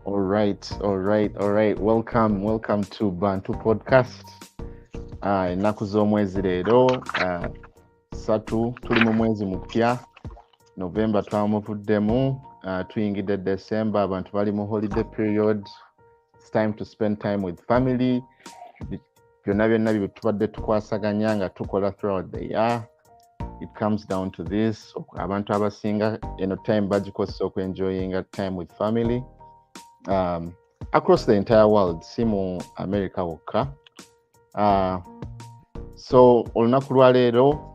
All right. Welcome to Bantu Podcast. Ennaku z'omwezi leero satu tuli mu mwezi mupya November twamuvuddemu tuyingidde December abantu bali mu holiday period. It's time to spend time with family. Byonna bye tubadde tukwasaganya nga tukola throughout the year. It comes down to this. Abantu abasinga time bagikozesa okwenjoyinga time with family. Across the entire world, si mu America wokka. So olunaku lwa leero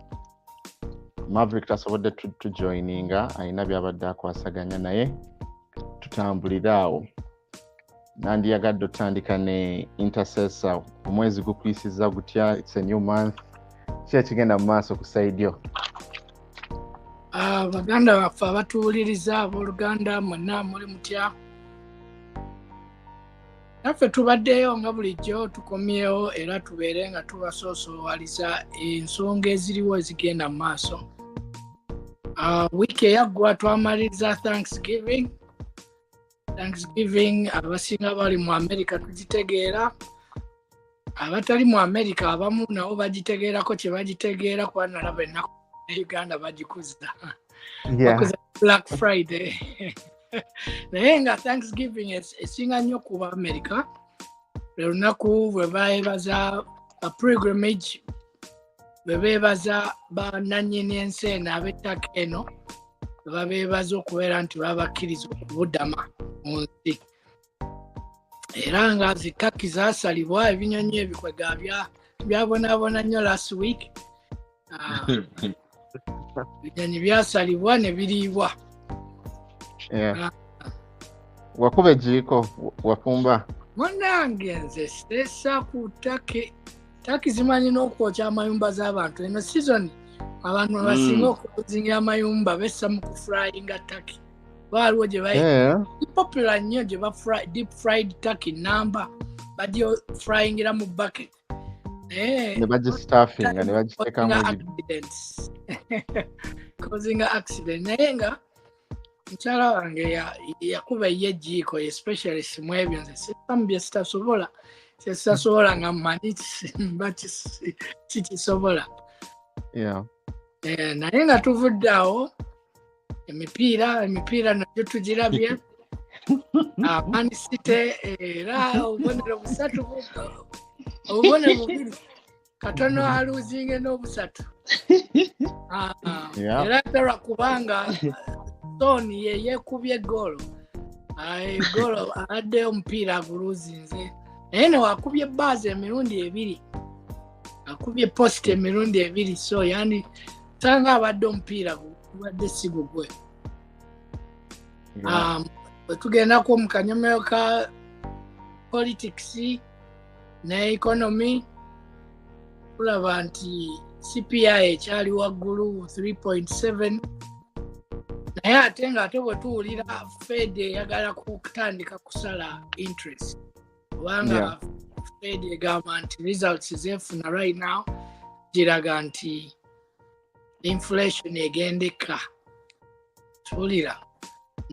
Maverick tasobodde tujoininga ayina byabadde akwasaganya naye tutambulira awo. Nandiyagadde otandika ne intercessor omwezi gukuyisiza gutya. It's a new month. Kiki ekigenda mu maaso ku side yo? Baganda baffe abatuwuliriza abooluganda mwenna muli mutya? Naffe tubaddeyo nga bulijjo tukomyewo era tubeere nga tubasoosowaliza ensonga eziriwo ezigenda mu maaso. Wiiki eyaggwa twamaliriza Thanksgiving. Abasinga bali mu America tugitegeera. Abatali mu America abamu nabo bagitegeerako kye bagitegeera kuba nalaba ennaku Uganda bagikuza. Bakuza Black Friday. Naye nga Thanksgiving esinga nnyo kuba America. Lunaku bwe beebaza a pilgrimage, bwe beebaza bannannyini ensi eno ab'ettaka eno, bwe babeebaza okubeera nti babakkiriza okubudama mu nsi. Era nga zitaki zaasalibwa ebinyonyi ebikwega byabonaabona nnyo last week. Ebinyonyi byasalibwa ne biriibwa. Wakuba ejiiko wafumba? Munnange nze siteesa ku ttaki. Ttaki zimanyi n'okwokya amayumba z'abantu. Eno season abantu basinga okuzingira amayumba bessa mu kufryinga ttaki. Waliwo gye popular nnyo gye deep fried turkey namba bagyo fryingira mu bucket. Ne bagistuffinga ne bagiteekamu accidents. Causing accident. Naye nga mukyala wange yakuba ye ejiiko especially simu ebyo nze sisamu bye sitasobola nga mmanyi kikisobola. Naye nga tuvudde awo emipiira nagyo tugirabye. Man City era obubonero bubiri katono aluzinge n'obusatu. Era tera kubanga Tony yeekubye goolo. Goolo addeyo omupiira aguluzinze. Naye ne wakubye baazi emirundi ebiri. Akubye post emirundi ebiri. So yani tanga abadde omupiira gubadde si gugwe. Tugendako mu kanyomero ka politics ne economy tulaba nti CPI ekyali waggulu 3.7. Naye ate ng'ate bwe tuwulira Fed eyagala kutandika kusala interest. Kubanga Fed egamba nti results zefuna right now giraga nti inflation egendeka. Tuwulira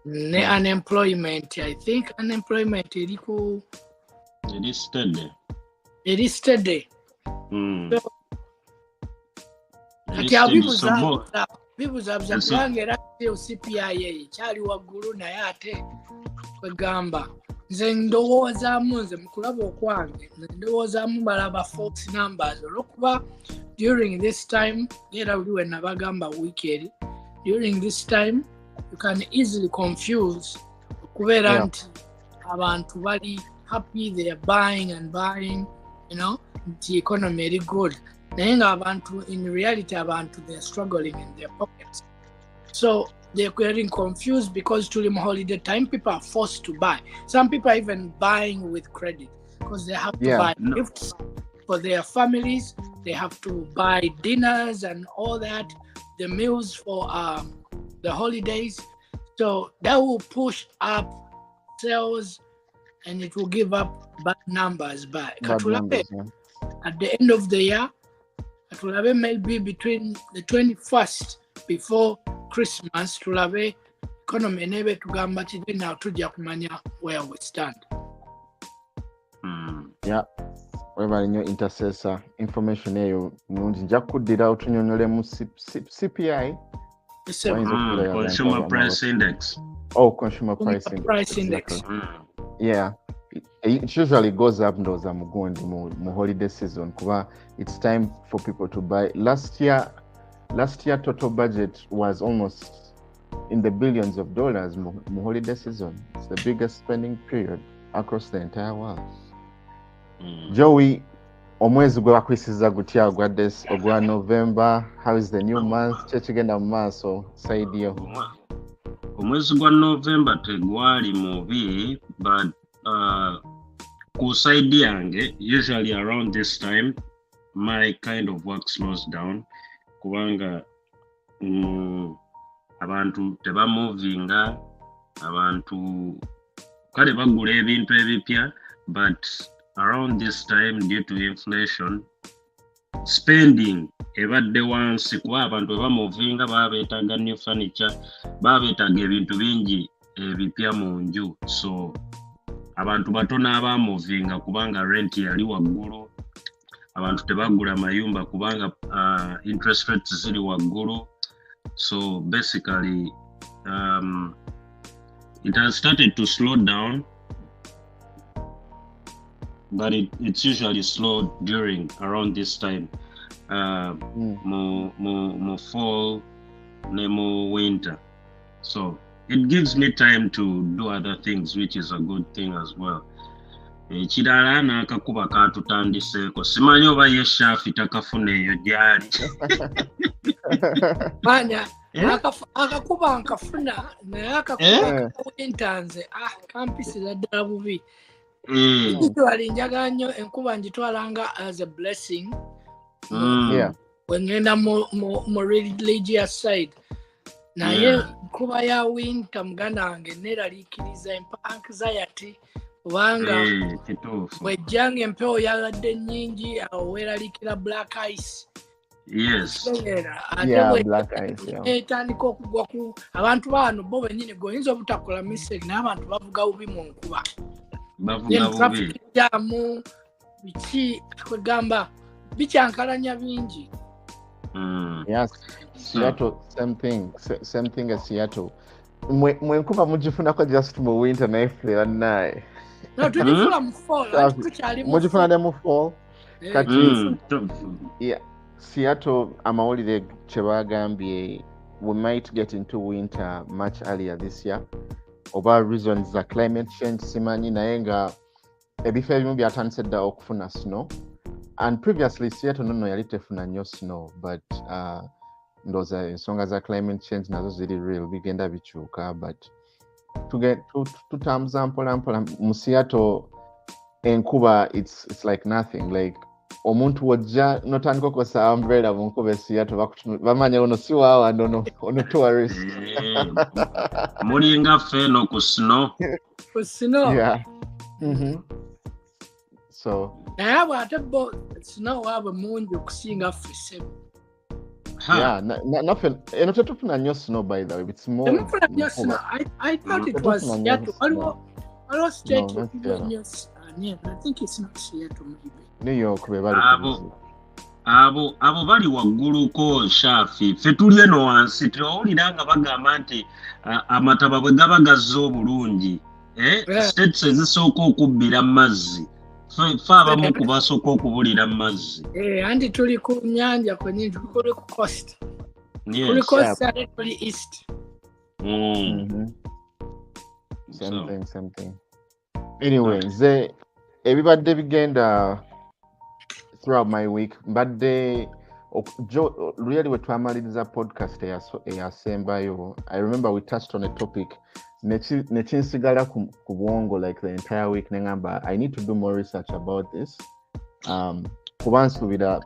ne unemployment, I think unemployment eri steady. So, kati abibuzabuza kubanga era CPI kyali waggulu naye ate kwegamba nze ndowoozaamu nze mu kulaba okwange ndowoozaamu balaba false numbers olwokuba during this time era buli we nabagamba weekend during this time you can easily confuse okubeera nti abantu bali happy, they are buying, the economy is good. Naye nga abantu in reality abantu they are struggling in their pockets. So they're getting confused because during holiday time people are forced to buy. Some people are even buying with credit because they have to buy gifts for their families. They have to buy dinners and all that, the meals for the holidays. So that will push up sales and it will give up bad numbers. But at the end of the year, it will have maybe between the 21st before Christmas to have economy nebe tugamba kiri now tujja kumanya where we stand. Yeah. Weba nnyo intercessor information eyo nungi nja kuddira otunyonyole mu CPI. Consumer Price Index. Oh, Consumer Price Index. Exactly. Yeah. It usually goes up ndoza mugundi mu holiday season kuba it's time for people to buy. Last year total budget was almost in the billions of dollars mu holiday season. It's the biggest spending period across the entire world. Joey, omwezi gwe bakwisiza gutya ogwa November? How is the new month? Kyekigenda mu maaso side yo. Omwezi gwa November tegwali mubi, but ku side yange usually around this time my kind of work slows down kubanga abantu tebamovinga, abantu kale bagula ebintu ebipya, but around this time due to inflation spending ebadde wansi kuba abantu bamovinga baba beetaaga new furniture, baba beetaaga ebintu bingi ebipya mu nju, so abantu batono abamovinga kubanga rent yali waggulu, abantu tebagula mayumba kubanga interest rates ziri waggulu. So basically it has started to slow down, but it's usually slow during around this time, more fall, more winter. So it gives me time to do other things, which is a good thing as well. Ekirala n'akakuba katutandiseko simanyi oba ye shafi takafuna eyo gyali. Manya akakuba nkafuna naye akakuba kawentanze kampisira ddala bubi. Usually njaga nnyo enkuba njitwalanga as a blessing. Wengenda mu religious side. Naye kuba ya winter muganda wange neraliikiriza anxiety kubanga wejjanga empewo yaladde nnyingi awo weeraliikira black ice. Yes. Black ice. Etandika okugwa ku abantu bano bo bennyini goyinza obutakola mistake naye abantu bavuga bubi mu nkuba. Bavuga bubi. Jamu biki kwegamba bikyankalanya bingi. Yes. Seattle, same thing as Seattle. Mwenkuba mujifunako just mu winter na ifera naye. No, tujifuna mu fall. Mujifuna mu fall. Kati yeah. Seattle amawulire kyebagambye we might get into winter much earlier this year. Oba reasons za climate change simanyi naye nga ebifo ebimu byatandise dda okufuna snow. And previously Seattle nono yali tefuna nnyo snow, but ndoza ensonga za climate change nazo ziri real bigenda bikyuka, but tutambuza mpola mu Seattle enkuba it's like nothing, like omuntu wojja notandika okukozesa umbrella mu nkuba e Seattle bamanya ono si waawa ono tourist. Mulinga feno ku snow. Ku snow. Yeah. So naye bw'ate bo snow waabwe mungi okusinga ffe. Yeah, nothing. Eno tetufuna nnyo snow by the way. It's more. I thought it was Seattle. Hello, state. I think it's not Seattle maybe. New York be bali. Abo bali wagguluko shafi. Ffe tuli eno wansi tewulira nga bagamba nti amataba bwe gaba gazza obulungi. States ezisooka okubbira amazzi. Fa abamu kubasooka okubulira amazzi. Anti tuli ku nnyanja kwenye tuli ku coast. Yes. Tuli coast ate tuli east. Same thing. Anyway, ebibadde bigenda throughout my week. Mbadde really we twamaliriza podcast eyasembayo. I remember we touched on a topic nechinsigala ku bwongo like the entire week nengamba I need to do more research about this. Kubansubira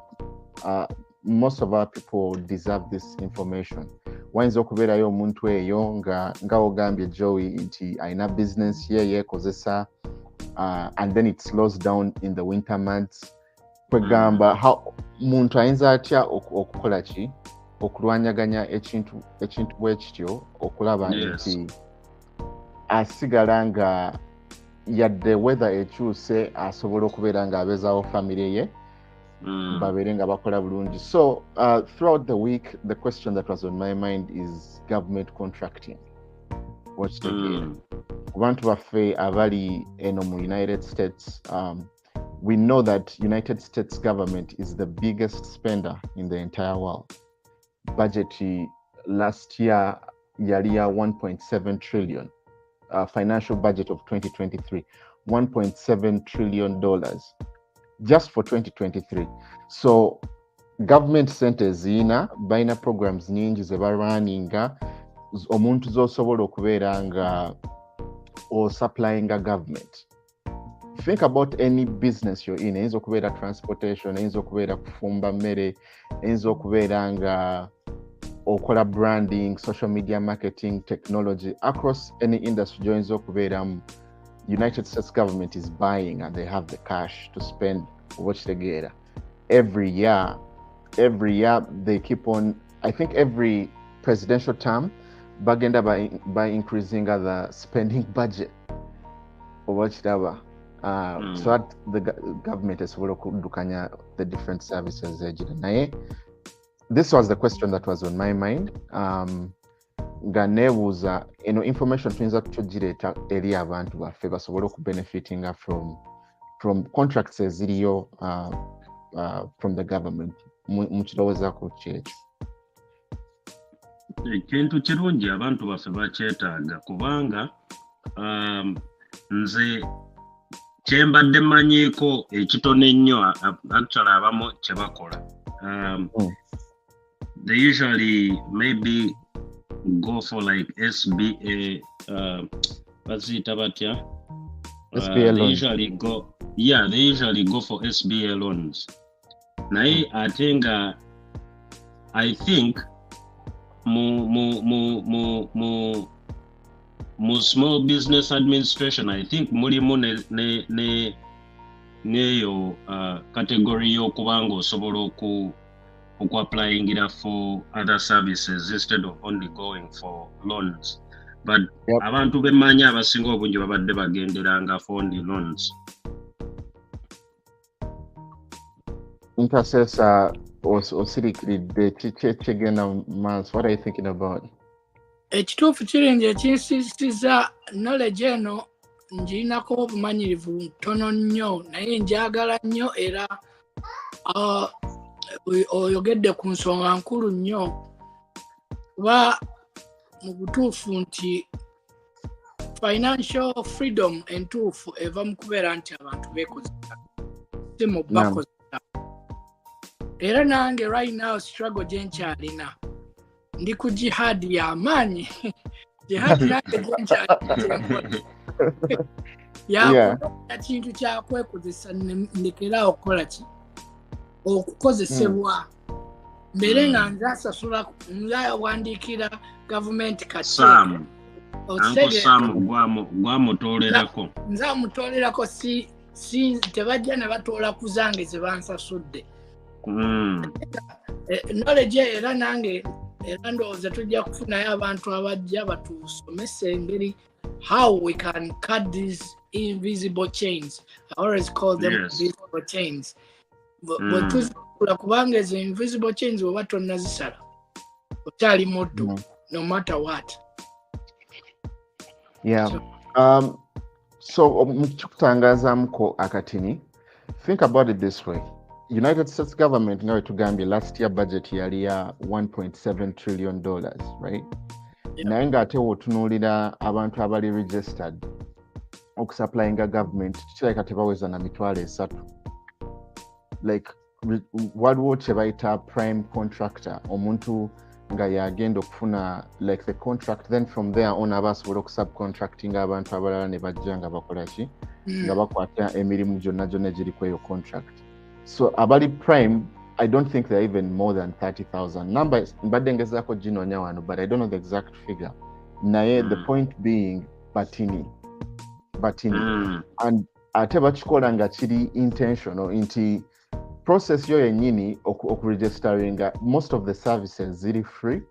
most of our people deserve this information. Wayinza okubeerayo omuntu eyo nga ogambye Joey nti ayina business yekozesa and then it slows down in the winter months. Kwegamba how muntu ayinza atya okukola ki okulwanyaganya ekintu bwe kityo okulaba nti asigala nga yadde weather ekyuse asobola okubeera nga abeezaawo family ye babeere nga bakola bulungi. So throughout the week the question that was on my mind is government contracting. Wakitegeera ku bantu baffe abali eno mu United States, we know that United States government is the biggest spender in the entire world. Budget last year yali ya 1.7 trillion. Financial budget of 2023, $1.7 trillion just for 2023. So government centers baina programs nyingi ze barunninga omuntu zosobola okubeera nga or supplying a government. Think about any business you're in. Enzo kubeera transportation, enzo kubeera kufumba mmere, enzo kubeera nga okola branding, social media marketing, technology, across any industry joins okubeera United States government is buying and they have the cash to spend. Watch together. Every year they keep on, I think every presidential term bagenda by increasing the spending budget. Watch that. So that the government is able to do the different services. This was the question that was on my mind. Gane was information tuyinza kutugireeta eri abantu baffe basobole okubenefiting from contracts eziriyo from the government. Mukirowoozaako ki ekyo? Ekintu kirungi abantu baffe bakyetaaga kubanga nze kyembadde manyiiko ekitone ennyo actually abamu kye bakola. They usually maybe go for like SBA, bazita batya? SBA They loans. usually go for SBA loans. Naye I think mu small business administration, I think mulimu neyo category y'okubanga osobola applying it for other services instead of only going for loans. But abantu bemanyi abasinga obungi babadde bagenderanga for only loans. Intercessor osirikiridde kyegenda maaso. What are you thinking about? Ekituufu kiri nti ekinsiisiza knowledge eno ngirinako obumanyirivu ntono nnyo naye njagala nnyo era oyogedde ku nsonga nkulu nnyo kuba mu butuufu nti financial freedom entuufu eva mu kubeera nti abantu beekozesa si mu bakozesa. Era nange right now struggle gye nkyalina ndi ku jihad y'amaanyi. Jihad nange gye nkyalina yakukola kintu kyakwekozesa ndekera okukola ki okukozesebwa mbere nga nzasasula nzawandiikira gavumenti Sam gwamutolerako nzamutolerako si tebajja ne batoola ku zange ze bansasudde. Knowledge era nange era ndowooza tujja kufunayo abantu abajja batusomese engeri how we can cut these invisible chains. I always call them invisible chains. But kubanga ezo invisible chains oba tonnazisala okyali muddu no matter what. So mukitangazaamuko akatini, think about it this way. United States government nga wetugambye last year budget yali ya $1.7 trillion, right? Naye ng'ate wotunuulira abantu abali registered okusupplyinga government kirabika tebaweza na mitwalo 3. Like waliwo kye bayita prime contractor, omuntu nga yagenda okufuna like the contract, then from there on aba asobola okusubcontracting abantu abalala ne bajja nga bakola ki nga bakwata emirimu gyonna egiri ku eyo contract. So abali prime, I don't think they're even more than 30,000. Number mbadde ngezaako ginoonya wano, but I don't know the exact figure. Naye the point being batini. And ate bakikola nga kiri intentional nti process yo yennyini okuregisteringa most of the services ziri free.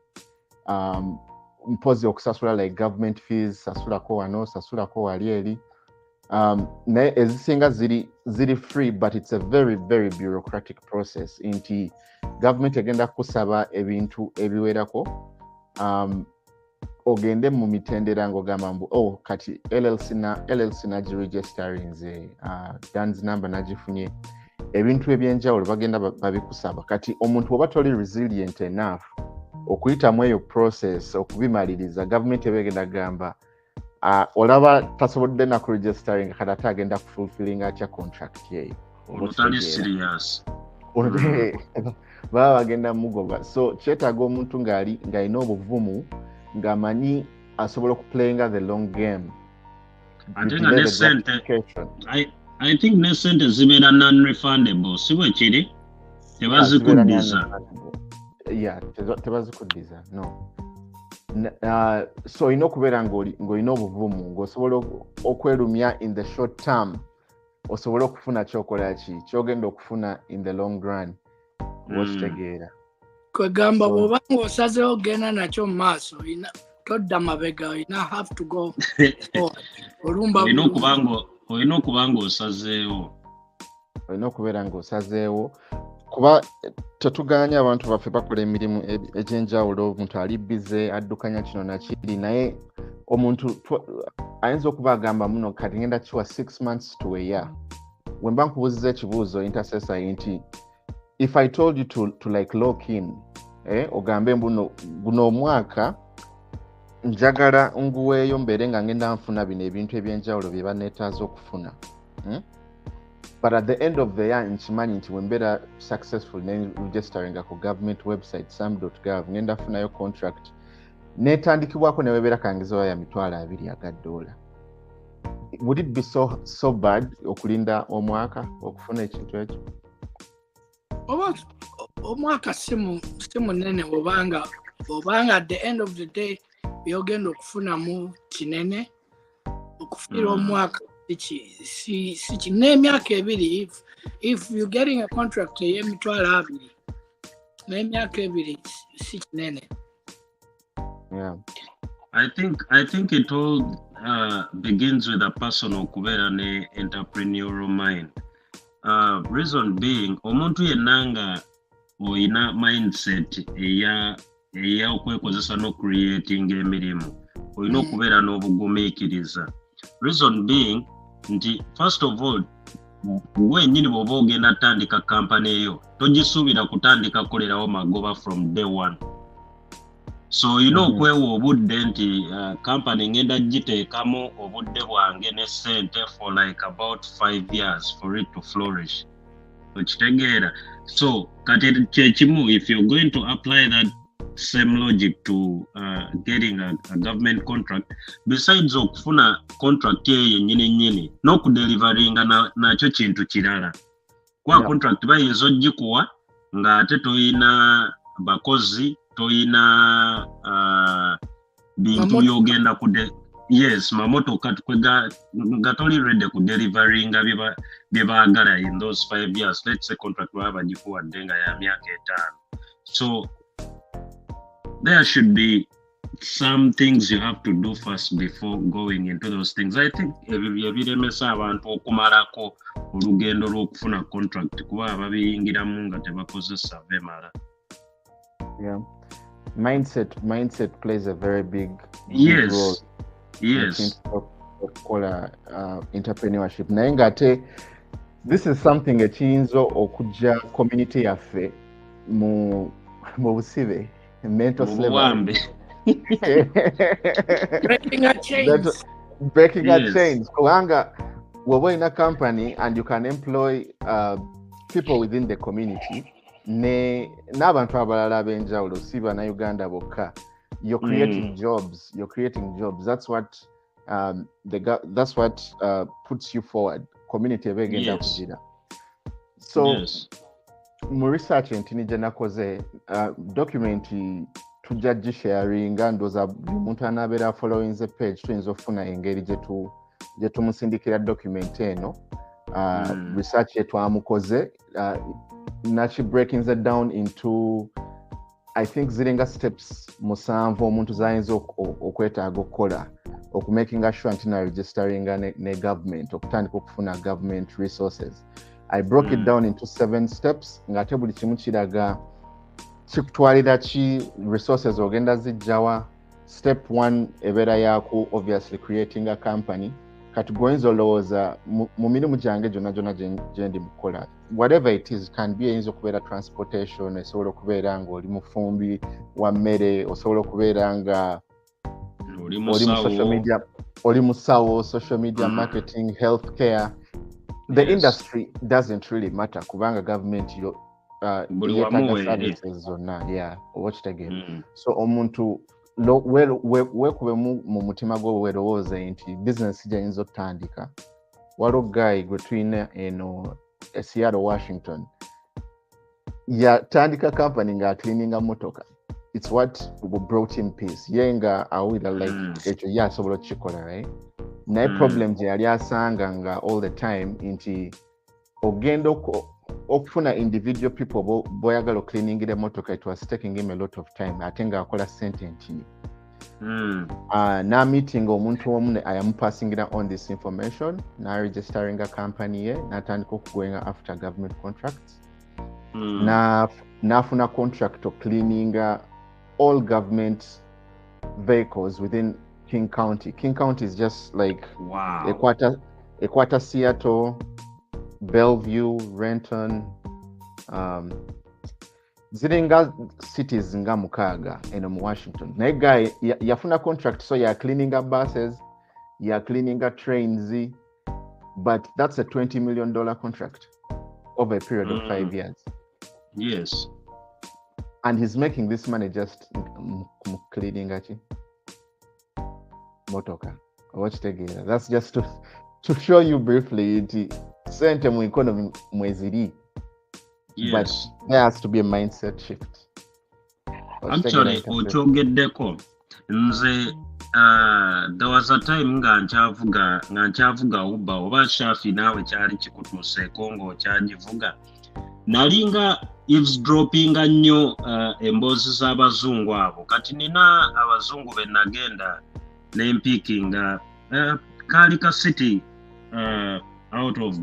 Mpozi okusasula like government fees, sasulako wano, sasulako wali eri. Naye ezisinga ziri free, but it's a very, very bureaucratic process. Inti government egenda kusaba ebintu ebiwerako. Ogende mu mitendera ng'ogamba mbu kati LLC nagiregisterinze, DANS number nagifunye. Ebintu ebyenjawulo bagenda babikusaba. Kati omuntu oba toli resilient enough okuyitamu eyo process okubimaliriza, government ebegenda gamba olaba tasobodde na kuregistering kati ate agenda kufulfillinga atya contract yeyo. Olutali serious. Baba bagenda mugoba. So kyetaaga omuntu ng'alina obuvumu ng'amanyi asobola okuplayinga the long game. I think ne sente zibeera non-refundable. Si bwe kiri? Tebazikuddiza. Yeah, tebazikuddiza. No. So olina okubeera ng'olina obuvumu, ng'osobola okwerumya in the short term, osobola okufuna kyokola ki, kyogenda okufuna in the long run. Okitegeera. Kwegamba bw'oba ng'osazeewo ogenda nakyo mu maaso, todda mabega, olina have to go forward. Olina okuba ng'osazeewo. Olina okubeera ng'osazeewo. Kuba tetuganya abantu baffe bakola emirimu egy'enjawulo, omuntu ali bize addukanya kino nakiri, naye omuntu ayinza okuba agamba muno kati ngenda kiwa 6 months to a year. When mba nkubuuziza ekibuuzo intercessor nti if I told you to like lock in, ogambe guno omwaka njagala nguweeyo mbeere nga ngenda nfuna bino ebintu ebyenjawulo bye baneetaaza okufuna. But at the end of the year, nkimanyi nti wembeera successful ne registeringa ku government website sam.gov ngenda funayo contract netandikibwako ne webeera kangizo ya $20,000. Would it be so bad okulinda omwaka okufuna ekintu ekyo? Omwaka si munene obanga at the end of the day byogenda okufunamu kinene okufira omwaka si n'emyaka ebiri. If you're getting a contract y'emitwalo 2 n'emyaka ebiri si kinene. Yeah. I think it all begins with a person okubeera ne entrepreneurial mind. Reason being, omuntu yenanga oyina mindset eya okwekozesa no creating emirimu, oyina okubeera n'obugumiikiriza. Reason being nti first of all wenyini bw'oba ogenda tandika kampani eyo togisuubira kutandika kolerawo magoba from day one. So olina okwewa obudde nti kampani ngenda giteekamu obudde bwange ne sente for like about 5 years for it to flourish. Okitegeera. So kati kyekimu, if you're going to apply that same logic to getting a government contract, besides okufuna contract yennyini n'okudelivaringa nakyo kintu kirala. Kwa contract bayinza ogikuwa ng'ate toyina bakozi, toyina bintu byogenda mamotoka nga toli ready kudelivaringa bye baagala in those 5 years. Let's say contract baba bagikuwadde nga ya myaka 5. So there should be some things you have to do first before going into those things. I think ebiremesa abantu okumalako olugendo lw'okufuna contract kuba babiyingiramu nga tebakozesa bemala. Yeah. Mindset plays a very big role. Yes. Okola entrepreneurship. Naye ngate this is something ekiyinza okujja community yaffe mu busibe. Mental slavery. Breaking a chains. Kubanga wewe in a company and you can employ people within the community. N'abantu abalala ab'enjawulo si bannayuganda bokka. You're creating jobs. That's what puts you forward. Community ebegenda kugira. So mu research ntinije nakoze document tujja gisharinga ndoza omuntu anabeera following the page tuyinza okufuna engeri gye tumusindikira document eno. Research yetwamukoze nachi breaking that down into I think zirenga steps musanvu omuntu zayinza okwetaaga okukola okumakinga sure nti na registeringa ne government okutandika okufuna government resources. I broke it down into 7 steps ng'ate buli kimu kiraga kikutwalira ki resources ogenda zijjawa. Step 1 ebeera yaku obviously creating a company. Kati goyinza olowooza mu mirimu gyange gyonna gye ndi mukola whatever it is can be eyinza okubeera transportation, esobola okubeera nga oli mufumbi wa mmere, osobola okubeera nga oli mu social media, oli musawo, social media marketing, healthcare. The industry doesn't really matter kubanga government yetaga services zonna owakitegera. So omuntu wekube mu mutima gwo werowooza nti business gyayinza okutandika. Waliwo guy gwe tulina eno Seattle, Washington yatandika company nga cleaninga motoka. It's what brought him peace. Yenga awira like ekyo yasobola okukikola, right? Naye problem gye yali asanga nga all the time nti ogenda okufuna individual people boyagala cleaning motoka, it was taking him a lot of time. Ate nga akola sentence na meeting omuntu omu ayamupassing on this information na registering a company ye natandika okugoinga after government contracts nafuna contract of cleaning all government vehicles within King County. King County is just like Equator, Seattle, Bellevue, Renton, ziringa cities nga mukaga eno mu Washington. Na guy yafuna contract, so you're cleaning up buses, you're cleaning up trains, but that's a $20 million contract over a period of 5 years. Yes. And he's making this money just cleaning motoka. Watch together. That's just to show you briefly the center mu economy mweziri. Yes. But there has to be a mindset shift. Actually, ochogeddeko nze there was a time nga nchavuga uba oba shafi nawe kyali kikutuseeko ng'okyagivuga nalinga eavesdropping nnyo emboozi z'abazungu abo. Kati nina abazungu be nagenda nempikinga kali ka city out of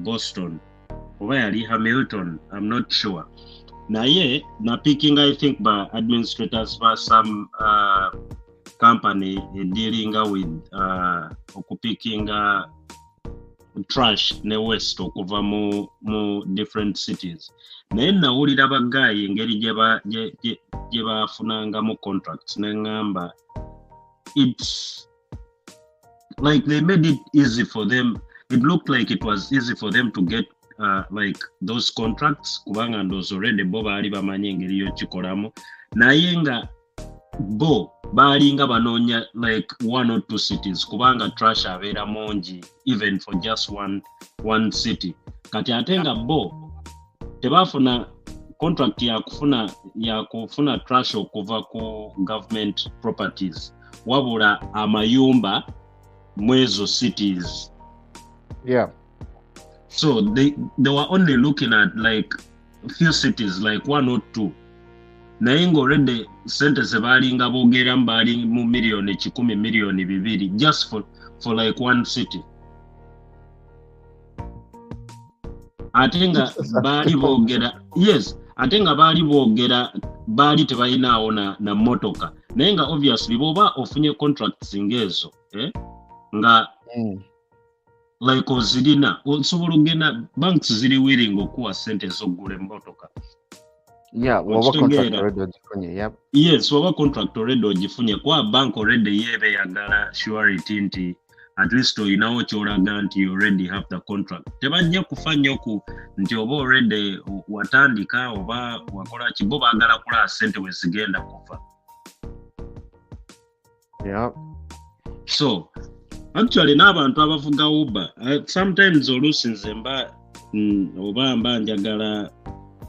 Boston oba yali Hamilton, I'm not sure. Naye na picking I think by administrators for some company dealing with picking trash ne west okuva mu different cities. Naye nawulira bagayi engeri gye bafunanga mu contracts nengamba it's like they made it easy for them. It looked like it was easy for them to get like those contracts kubanga ndozo already bo bali bamanyi engeri yo kikolamu naye nga bo balinga banonya like 1 or 2 cities kubanga trash abeera mungi even for just one city. Kati ate nga bo tebafuna contract ya kufuna trash okuva ku government properties wabula amayumba mwezo cities. Yeah. So they were only looking at like a few cities, like 1 or 2. Naingo already sente zebalinga bogera mbali mu milioni 10 milioni 2 just for like one city. Atenga bali bogera, yes, atenga bali bogera bali tebayinaawo na motoka. Nainga obviously boba ofunye contracts ngezo, nga like ozirina osobola ogenda banks ziri willing okuwa sente z'ogula emmotoka. Yeah, waba contract already ogifunye. Yep. Yes, waba contract already ogifunye kwa bank already yebe yagala surety nti at least oyinawo kyolaga nti you already have the contract. Tebajja kufanya oku nti oba already watandika oba wakola kibo bagala kula sente wezigenda kufa. Yeah. So actually n'abantu abavuga Uber sometimes oluusi nze mba njagala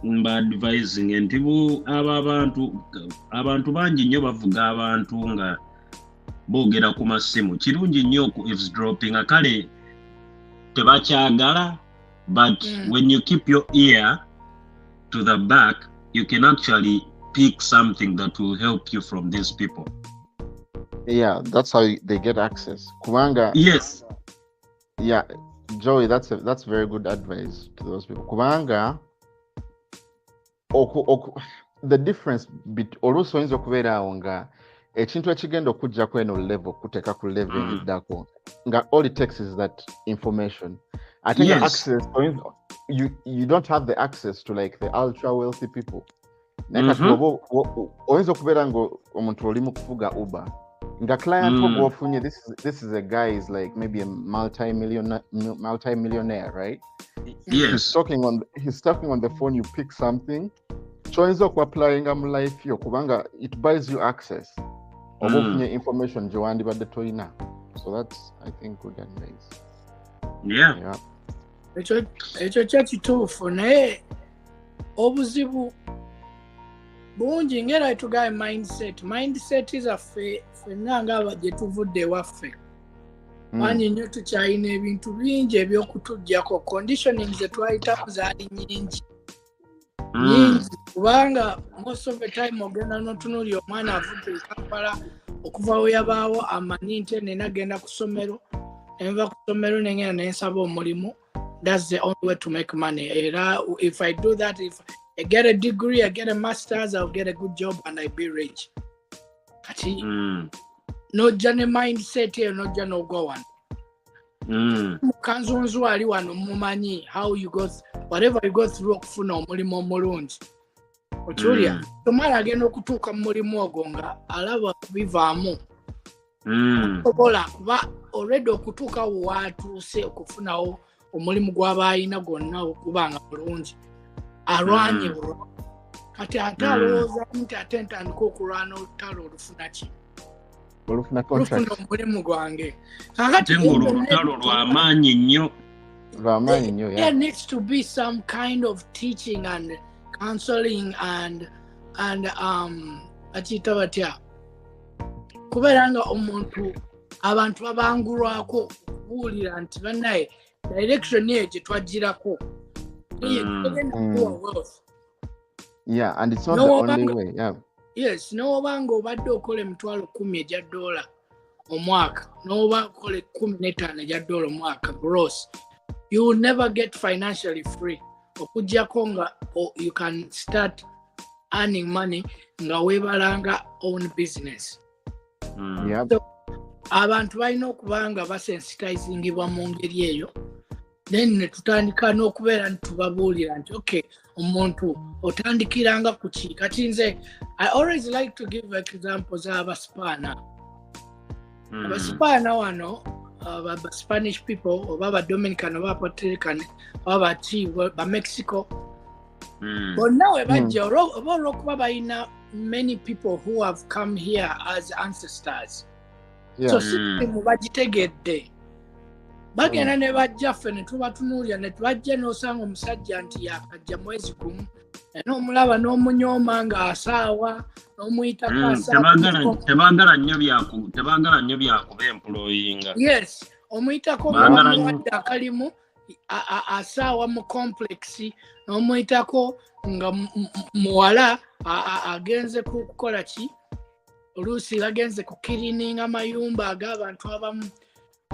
mba advising nti abantu bangi nnyo bavuga abantu nga boogera ku masimu. Kirungi nnyo ku eavesdropping akale tebakyagala but when you keep your ear to the back, you can actually pick something that will help you from these people. Yeah, that's how they get access. Kubanga. Yes. Yeah, Joey, that's very good advice to those people. Kubanga, the difference oluusi oyinza okubeera awo nga ekintu ekigenda okujja kweno level kuteeka ku level engiddako nga all it takes is that information. I think access, you don't have the access to like the ultra wealthy people. Oyinza okubeera nga omuntu oli mu kufuga Uber nga client ofunye, this is a guy is like maybe a multi-millionaire, right? Yes. He's talking on the phone, you pick something. Choice of applying life yo kubanga it buys you access of information Joandi but the toina. So that's, I think, good advice. Yeah. Ekyo kyekituufu naye obuzibu bungi ngera tugaye mindset zaffe ffenna nga gye tuvudde ewaffe manyi nnyo tukyalina ebintu bingi ebyokutuggyako conditioning ze twayitamu zaali nyingi kubanga most of the time ogenda n'otunuulira omwana avudde e Kampala okuva we yabaawo amanyi nti nena agenda ku ssomero enva ku ssomero nengenda nensaba omulimu. That's the only way to make money. If I do that, if I get a degree, I get a master's, I'll get a good job and I'll be rich. No journey mindset here, no journey go on. Kanzonzo ali wano mumanyi how you go, whatever you go through okufuna omulimu omulungi. Otulia, tomala agenda okutuuka mu mulimu ogwo nga alaba kubivaamu. Obola kuba already okutuuka watuuse okufunawo omulimu gw'abayina gwonna okubanga bulungi alwanye kati ate alowooza nti ate ntandika okulwana olutalo olufuna ki olufuna contract omulimu gwange kakati olutalo lw'amaanyi nnyo there needs to be some kind of teaching and counseling and akiyita batya kubeera nga omuntu abantu babangulwako okubuulira nti bannaye direction ye gye twagirako. Yeah, and it's not the only way. Yeah. Yes, n'obanga obadde okola $10,000 $10 omwaka, n'oba okola $15,000 omwaka gross, you will never get financially free. Okujjako nga you can start earning money nga weebalanga own business. Yeah. So, abantu balina okubanga basensitizingibwa mu ngeri eyo. Then netutandika n'okubeera nti tubabuulira nti okay omuntu otandikiranga ku ki kati nze I always like to give examples abaspaana abaspaana wano aba Spanish people oba aba Dominican oba Puerto Rican oba ba Mexico bonna we bajja oba olw'okuba balina many people who have come here as ancestors. So system bagitegedde bagenda ne bajja ffe ne tubatunuulira ne tubajja n'osanga omusajja nti yakajja mwezi gumu n'omulaba n'omunyooma ng'asaawa n'omuyitako asaawa tebagala nnyo byakuba employinga. Yes, omuyitako ng'amuwadde akalimu asaawa mu complex n'omuyitako nga muwala agenze kukola ki oluusi bagenze ku kirininga amayumba ag'abantu abamu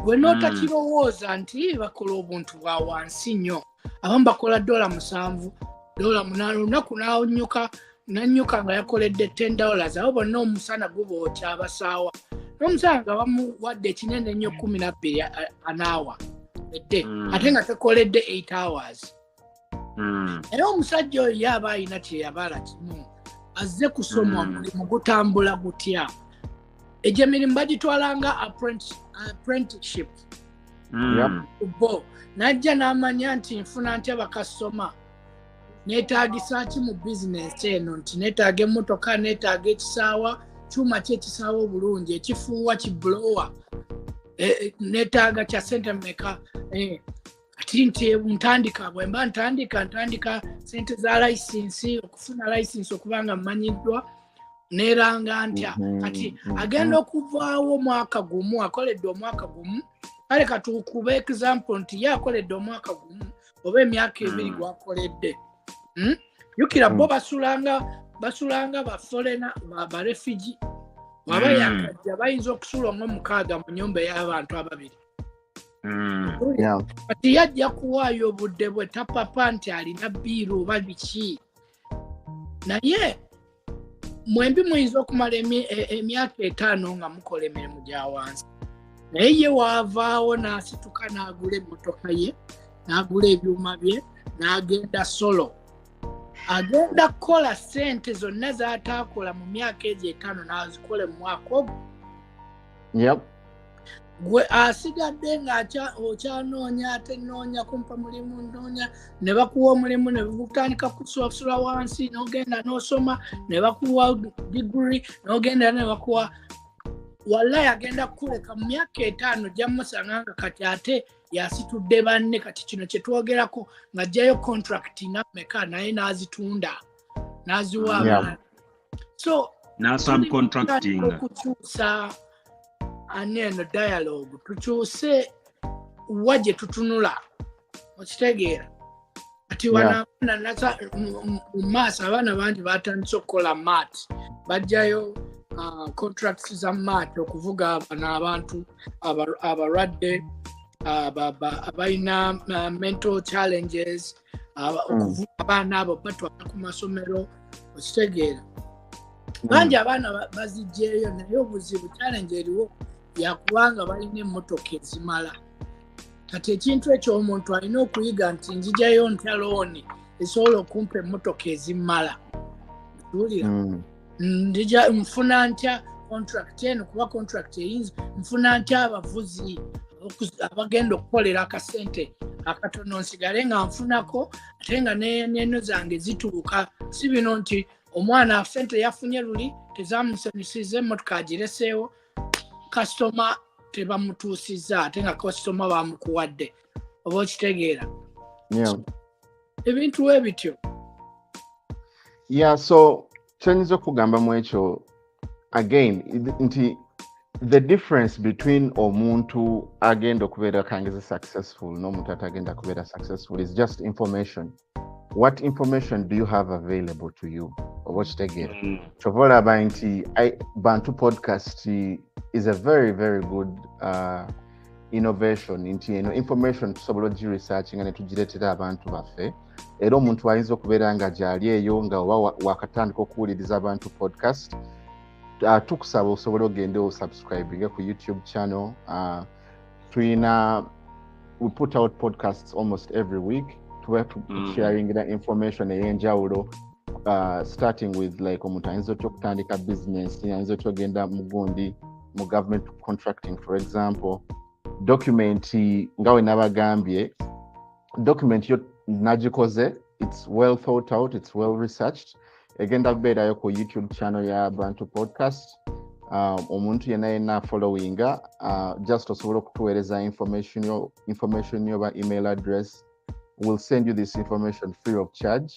gwe n'otakirowooza nti bakola obuntu bwa wansi nnyo abamu bakola $7 $8 olunaku n'annyuka nga yakoledde $10 abo bonna omusana gubookya abasaawa n'omusana nga bamuwadde ekinene nnyo 12 anaawa edde ate nga tekoledde 8 hours. Era omusajja oyo yaba alina kyeyabala kimu azze kusoma omulimu gutambula gutya. Egyo emirimu bagitwalanga apprenticeship. Najja n'amanya nti nfuna ntya bakasoma neetaagisa ki mu bizinesi eno nti neetaaga emmotoka neetaaga ekisaawa kyuma ki ekisaawa obulungi ekifuuwa kiblowa neetaaga kya sente mmeka kati nti ntandika bwe mba ntandika sente za license okufuna license okubanga mmanyiddwa neeranga ntya kati agenda okuvaawo omwaka gumu akoledde omwaka gumu kale katukuba example nti ye akoledde omwaka gumu oba emyaka 2 gwakoledde yukira bo basulanga ba foreigner ba refugee waba yakajja bayinza okusula omukaaga mu nyumba y'abantu ababiri. Kati yajja kuwaayo obudde bwe tapapa nti alina bbiiru oba biki. Naye mwembi muyinza okumala emyaka 5 nga mukola emirimu gya wansi. Naye ye waavaawo n'asituka n'agula emmotoka ye, n'agula ebyuma bye, n'agenda solo. Agenda kukola ssente zonna z'ataakola mu myaka egyo 5 n'azikola mu mwaka ogwo. Gwe asigadde ng'okyanoonya ate noonya kumpa mulimu noonya ne bakuwa omulimu ne butandika kusula wansi n'ogenda n'osoma ne bakuwa degree n'ogenda ne bakuwa wallahi agenda kuleka mu myaka 5 jamusanga nga kati ate yasitudde banne kati kino kye twogerako ng'ajjayo contract n'ameka naye n'azitunda n'aziwa abantu. So na subcontracting okukyusa aneno dialogue tukyuse waje tutunula okitegeera ati wana nasa mumasa abana bangi batandise okukola mat bajjayo contracts za mat okuvuga abantu abalwadde abalina mental challenges okuvuga abaana abo batwala ku masomero okitegeera bangi abaana bazijjeeyo naye obuzibu challenge eriwo yakubanga balina emmotoka ezimala. Kati ekintu ekyo omuntu alina okuyiga nti njijayo ntya looni esobola okumpa emmotoka ezimala. Tuwulira nfuna ntya contract eno kuba contract eyinza nfuna ntya abavuzi abagenda okukolera akasente akatono nsigale nga nfunako ate nga neno zange zituuka. Si bino nti omwana sente yafunye luli tezamusanyusiza emmotoka agireseewo customer tebamutuusizza ate nga customer bamukuwadde oba okitegeera. Ebintu ebityo. So kyenyiza okugamba mu ekyo again nti the difference between omuntu agenda okubeera kangize successful n'omuntu atagenda kubeera successful is just information. What information do you have available to you? Oba okitegeera. Kyova olaba nti Bantu Podcast is a very, very good innovation nti information tusobola ogiresearchinga ne tugireetera abantu baffe era omuntu ayinza okubeera nga gyali eyo nga oba wakatandika okuwuliriza Bantu Podcast tukusaba osobola ogende osubscribinge ku YouTube channel. We put out podcasts almost every week sharing the information ey'enjawulo starting with like omuntu ayinza otya okutandika business ayinza otya ogenda mugundi mu government contracting for example. Document nga we nabagambye document yo nagikoze, it's well thought out, it's well researched. Egenda kubeerayo ku YouTube channel ya Bantu Podcast. Omuntu yenna followinga just osobola okutuweereza information yo ba email address. We'll send you this information free of charge.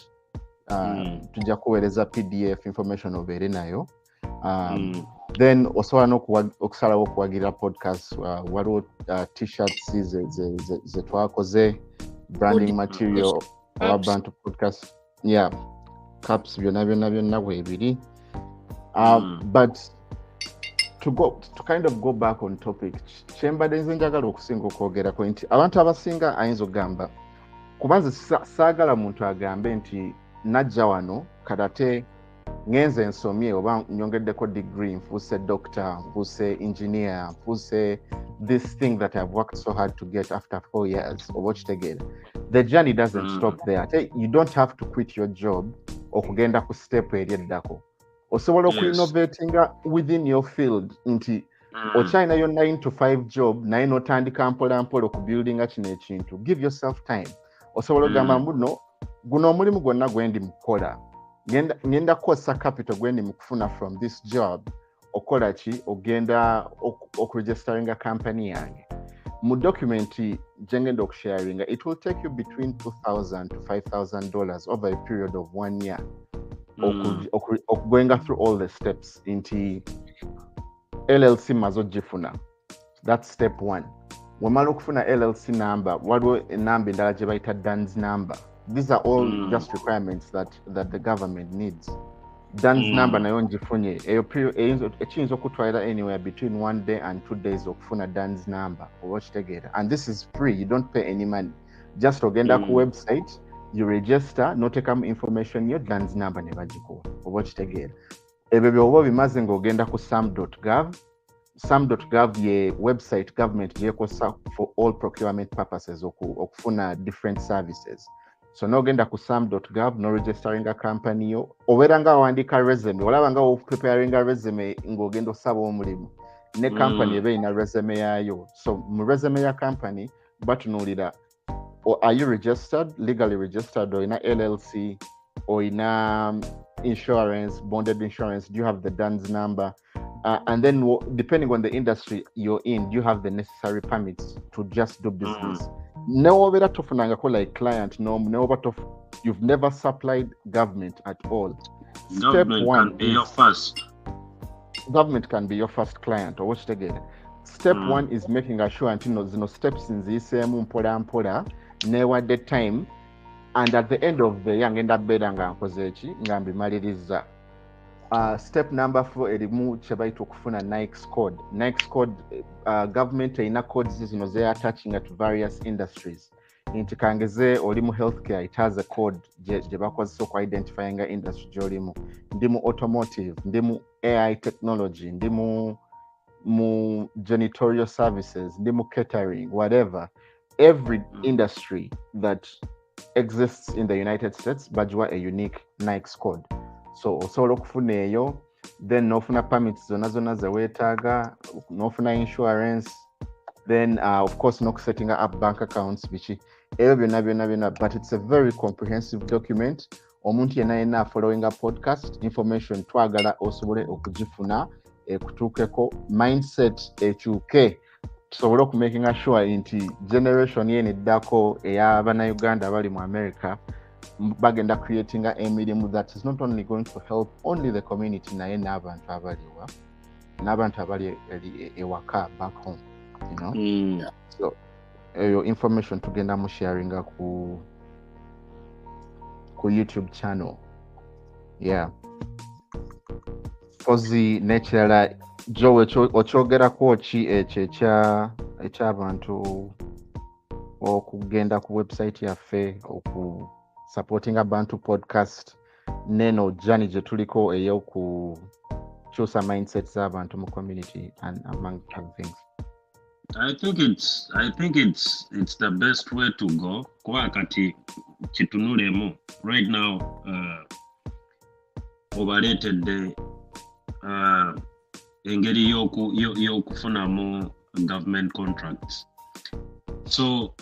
Tujja kuweereza PDF information obeere nayo. Then osobola n'okusalawo okuwagira podcast waliwo t-shirts ze twakoze branding material owa Bantu Podcast. Caps byonna bwebiri. But to kind of go back on topic, kyembadde nze njagala okusinga okwogerako nti abantu abasinga ayinza okugamba kubanze saagala muntu agambe nti najja wano kadate ngenze nsomye oba nyongeddeko degree nfuuse doctor nfuuse engineer nfuuse this thing that I've worked so hard to get after 4 years oba okitegeera. The journey doesn't stop there. You don't have to quit your job okugenda ku step eri eddako. Osobola okuinnovatinga within your field nti okyalina yo 9 to 5 job naye n'otandika mpola mpola okubuildinga kino ekintu. Give yourself time. Osobola ogamba guno omulimu gwonna gwendi mukola ngenda kukozesa capital gwendi mukufuna from this job okola ki ogenda okuregisteringa company yange. Mu document jengenda okusharinga it will take you between $2,000 to $5,000 over a period of 1 year. Going through all the steps into LLC mazo jifuna. That's step 1. Wamala okufuna LLC number, waliwo enamba endala gye bayita DUNS number. These are all just requirements that the government needs. Dan's number nayo njifunye ekiyinza okutwalira anywhere between 1 day and 2 days okufuna Dan's number oba kitegeera, and this is free, you don't pay any money. Just ogenda ku website, you register, notekamu information yo, Dan's number ne bagikuwa oba kitegeera. Ebyo byoba bimaze ng'ogenda ku sam.gov ye website government yekosa for all procurement purposes okufuna different services. So n'ogenda ku sam.gov no registering a company yo, obeera nga wandika resume, olaba nga preparing a resume ng'ogenda osaba omulimu ne company eba ina resume yayo. So mu resume ya company batunuulira, are you registered, legally registered, or ina LLC, or ina insurance, bonded insurance, do you have the Dan's number? And then depending on the industry you're in, do you have the necessary permits to just do business? No, like client, no, you've never supplied government at all. Government can be your first. Government can be your first client, or what's the again? Step one is making sure no steps in this mpola never the time, and at the end of the young end up bedanga kozechi ngambi maliriza. Step number 4 erimu chebaito kufuna Nike's code. Nike's code, government ina codes zino they are attaching at various industries. Intikangeze olimu healthcare, it has a code je bakozesa ku identifying industry jolimu. Ndimu automotive, ndimu AI technology, ndimu janitorial services, ndimu catering, whatever. Every industry that exists in the United States bajwa a unique Nike's code. So osobola okufuna eyo, then nofuna permits zona zewetaaga, nofuna insurance, then of course setting up bank accounts bichi ebyo byonna, but it's a very comprehensive document. Omuntu yenna following a podcast information twagala osobole okugifuna kutuukeko mindset ekyuke, tusobole okumaking sure nti generation yene eddako ey'Abannayuganda abali mu America bagenda creating a emirimu that is not only going to help only the community naye n'abantu abali ewaka back home, you know. So your information tugenda mu sharing ku YouTube channel, yeah. Kozi nekirala Joe okyogerako ki eky'abantu okugenda ku website yaffe oku supporting a Bantu Podcast neno journey je tuliko eyokukyusa mindsets z'abantu mu community and among other things. I think it's the best way to go. Kuba kati kitunulemu right now overrated engeri y'okufunamu government contracts. So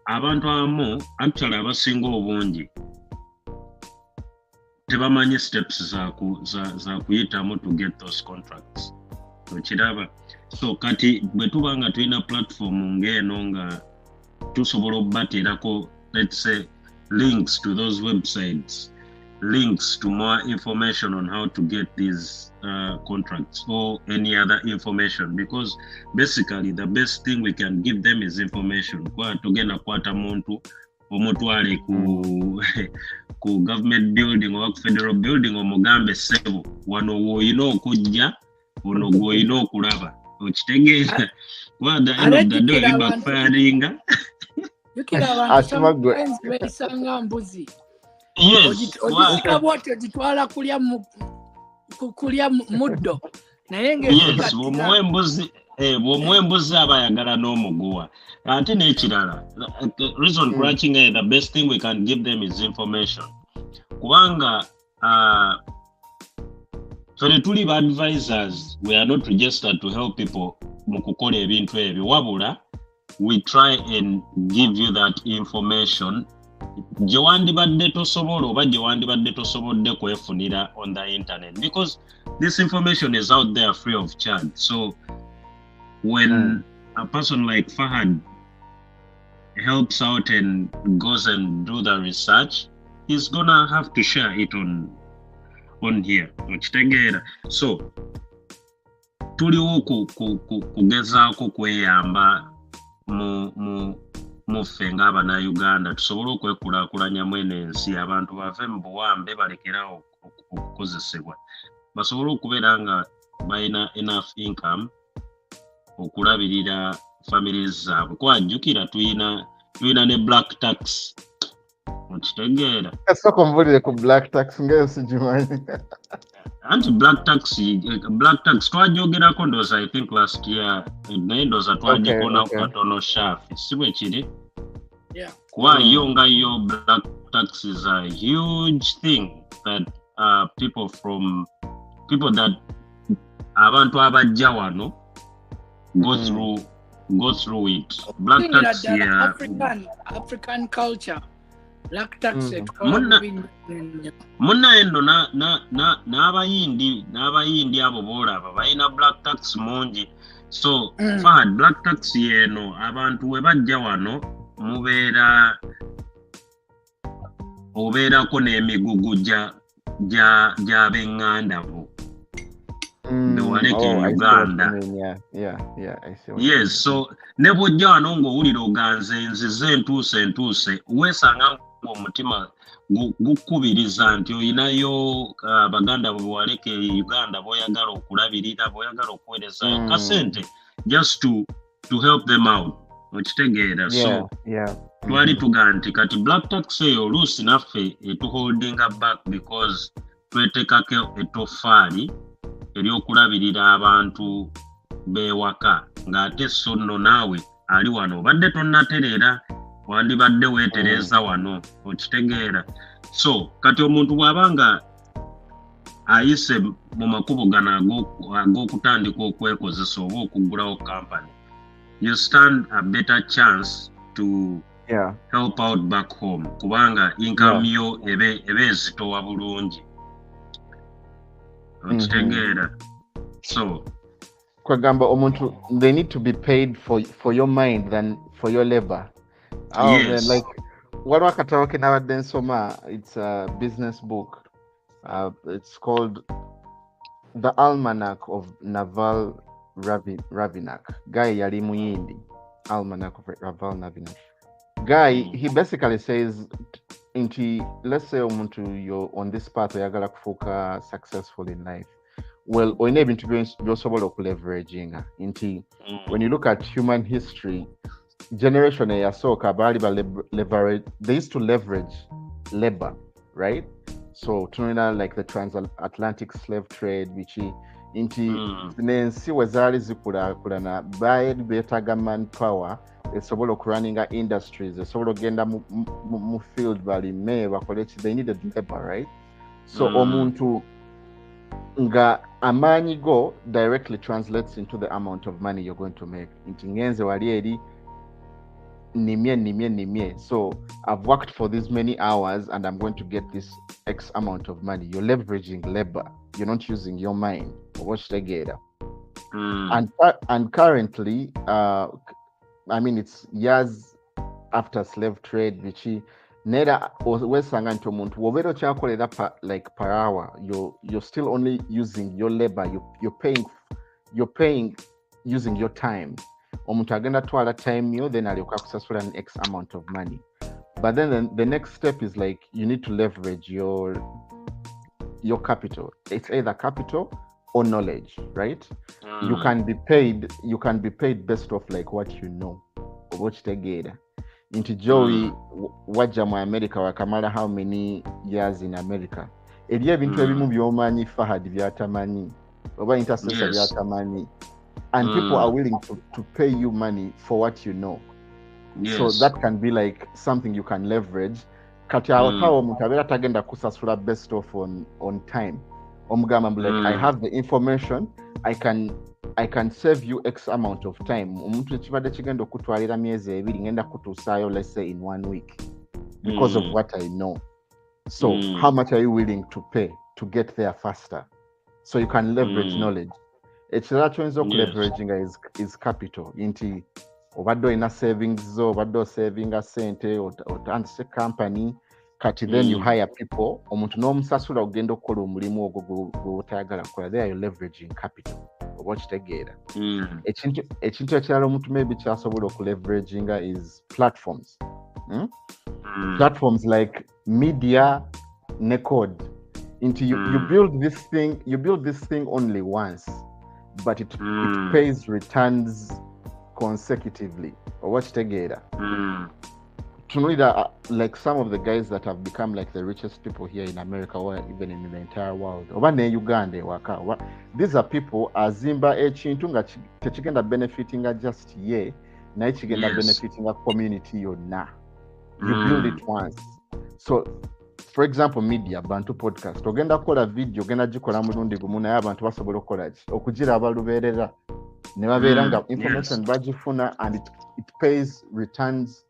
abantu abamu actually abasinga obungi tebamanyi steps za kuyitamu to get those contracts. Okiraba. So kati bwe tuba nga tulina platform ng'eno nga tusobola obbateerako, let's say, links to those websites, links to more information on how to get these contracts or any other information, because basically the best thing we can give them is information. Kwa tugenda kwata muntu omutwale ku government building or federal building omugambe sebo wano woyina okujja ono gwoyina okulaba okitegeera kwa the end of the day backfiringa yukira abantu besanga mbuzi. Yes, ojisika bwote ojitwala kulya muddo naye yes, bw'omuwa embuzi abayagala n'omuguwa. Ate n'ekirala, reason crunching, the best thing we can give them is information. Kubanga fere tuli ba advisors, we are not registered to help people mu kukola ebintu ebyo, wabula we try and give you that information gye wandibadde tosobola oba gye wandibadde tosobodde kwefunira on the internet, because this information is out there free of charge. So when a person like Fahad helps out and goes and do the research, he's gonna have to share it on here. So tuliwo kugezaako kweyamba mu muffe ng'Abannayuganda tusobole okwekulaakulanya mweno ensi, abantu bave mu buwambe balekerawo okukozesebwa, basobole okubeera nga balina enough income okulabirira families zaabwe. Kwajjukira tulina ne black tax, okitegeera? Kasoko mvulire ku black tax ngayo sigimanyi. Anti black tax twajogerako ndooza I think last year, naye ndooza twagikonawo katono shafi, si bwe kiri? Kuba yo nga yo black tax is a huge thing that people that abantu abajja wano go through it. Black tax here, African culture. Black tax munnaye nno n'abayindi abo boolaba balina black tax mungi. So Fahad, black tax yeeno abantu we bajja wano obeerako n'emigugu gy'ab'eŋŋanda bo bewaleka e Uganda. Yes, so ne bw'ojja wano ng'owulira oganze nzize entuuse weesanga omutima gukubiriza nti oyinayo Abaganda bwe waleka e Uganda boyagala okulabirira, boyagala okuweerezayo kasente just to help them out, okitegeera? So twali tugaa nti kati black tax eyo oluusi naffe etuholdinga back because twetekako ettoffaali ery'okulabirira abantu beewaka, ng'ate so nno naawe ali wano obadde tonnatereera, wandibadde weetereeza wano, okitegeera? So kati omuntu bw'abanga ayise mu makubo gano ag'okutandika okwekozesa oba okuggulawo company, you stand a better chance to help out back home, kubanga income yo ebe ezitowa bulungi, okitegeera? So kwagamba omuntu, they need to be paid for your mind than for your labor. Yes. Like what wakataro kenabadde nsoma, it's a business book. It's called The Almanac of Naval Ravikant. Guy yali muyindi. Almanac of Naval Ravikant. Guy, he basically says, let's say omuntu you're on this path oyagala kufuuka successful in life. Well, oyina ebintu by'osobola okuleveraging nti when you look at human history, generation eyasooka baali they used to leverage labor, right? So tunina like the transatlantic slave trade bichi nti n'ensi we zaali zikulaakulana baali beetaaga manpower esobola okurunninga industries, esobola okgenda mu field balime bakole ki, they needed labor, right? So omuntu nga amaanyi go directly translates into the amount of money you're going to make. Nti ngenze wali eri nimye. So I've worked for this many hours and I'm going to get this X amount of money. You're leveraging labor. You're not using your mind. Watch together. And currently, I mean, it's years after slave trade, which nera wesanga nti omuntu wobeera okyakolera per hour, you're still only using your labor. You're paying using your time. Omuntu agenda twala time yo, then alyoka kusasula an X amount of money. But then the next step is like you need to leverage your capital. It's either capital or knowledge, right? You can be paid based off like what you know. Okitegeera nti Joey wajja mu America wakamala how many years in America, eri ebintu ebimu by'omanyi Fahad byatamanyi oba intercessor byatamanyi, and people are willing to pay you money for what you know. So that can be like something you can leverage. Kati awo omuntu abeera tagenda kusasula based off on time. Omugamba like I have the information, I can save you X amount of time. Omuntu ekibadde kigenda okutwalira myezi ebiri ngenda kutuusaayo, let's say in 1 week, because of what I know. So how much are you willing to pay to get there faster? So you can leverage knowledge. Ekirala kyoyinza okuleveraging is capital. Nti obadde olina savings zo, obadde osavinga sente, otandise company, kati then you hire people, omuntu n'omusasula ogenda okukola omulimu ogwo gw'otayagala kukola. There you're leveraging capital. oba kitegeera ekintu ekirala omuntu maybe kyasobola okuleveraginga is platforms. Platforms like media ne code. Into you build this thing only once, but it pays returns consecutively. Or what together? To know that like some of the guys that have become like the richest people here in America or even in the entire world. Uganda, these are people azimba echintu nga techigenda benefiting just ye, na chigenda benefiting a community yonna. You build it once. So for example, media, Bantu Podcast. Ogenda kola video, ogenda gikola mulundi gumu naye abantu basobola okukola ki? Okugira abalubeerera. Ne babeera nga information bagifuna and it pays returns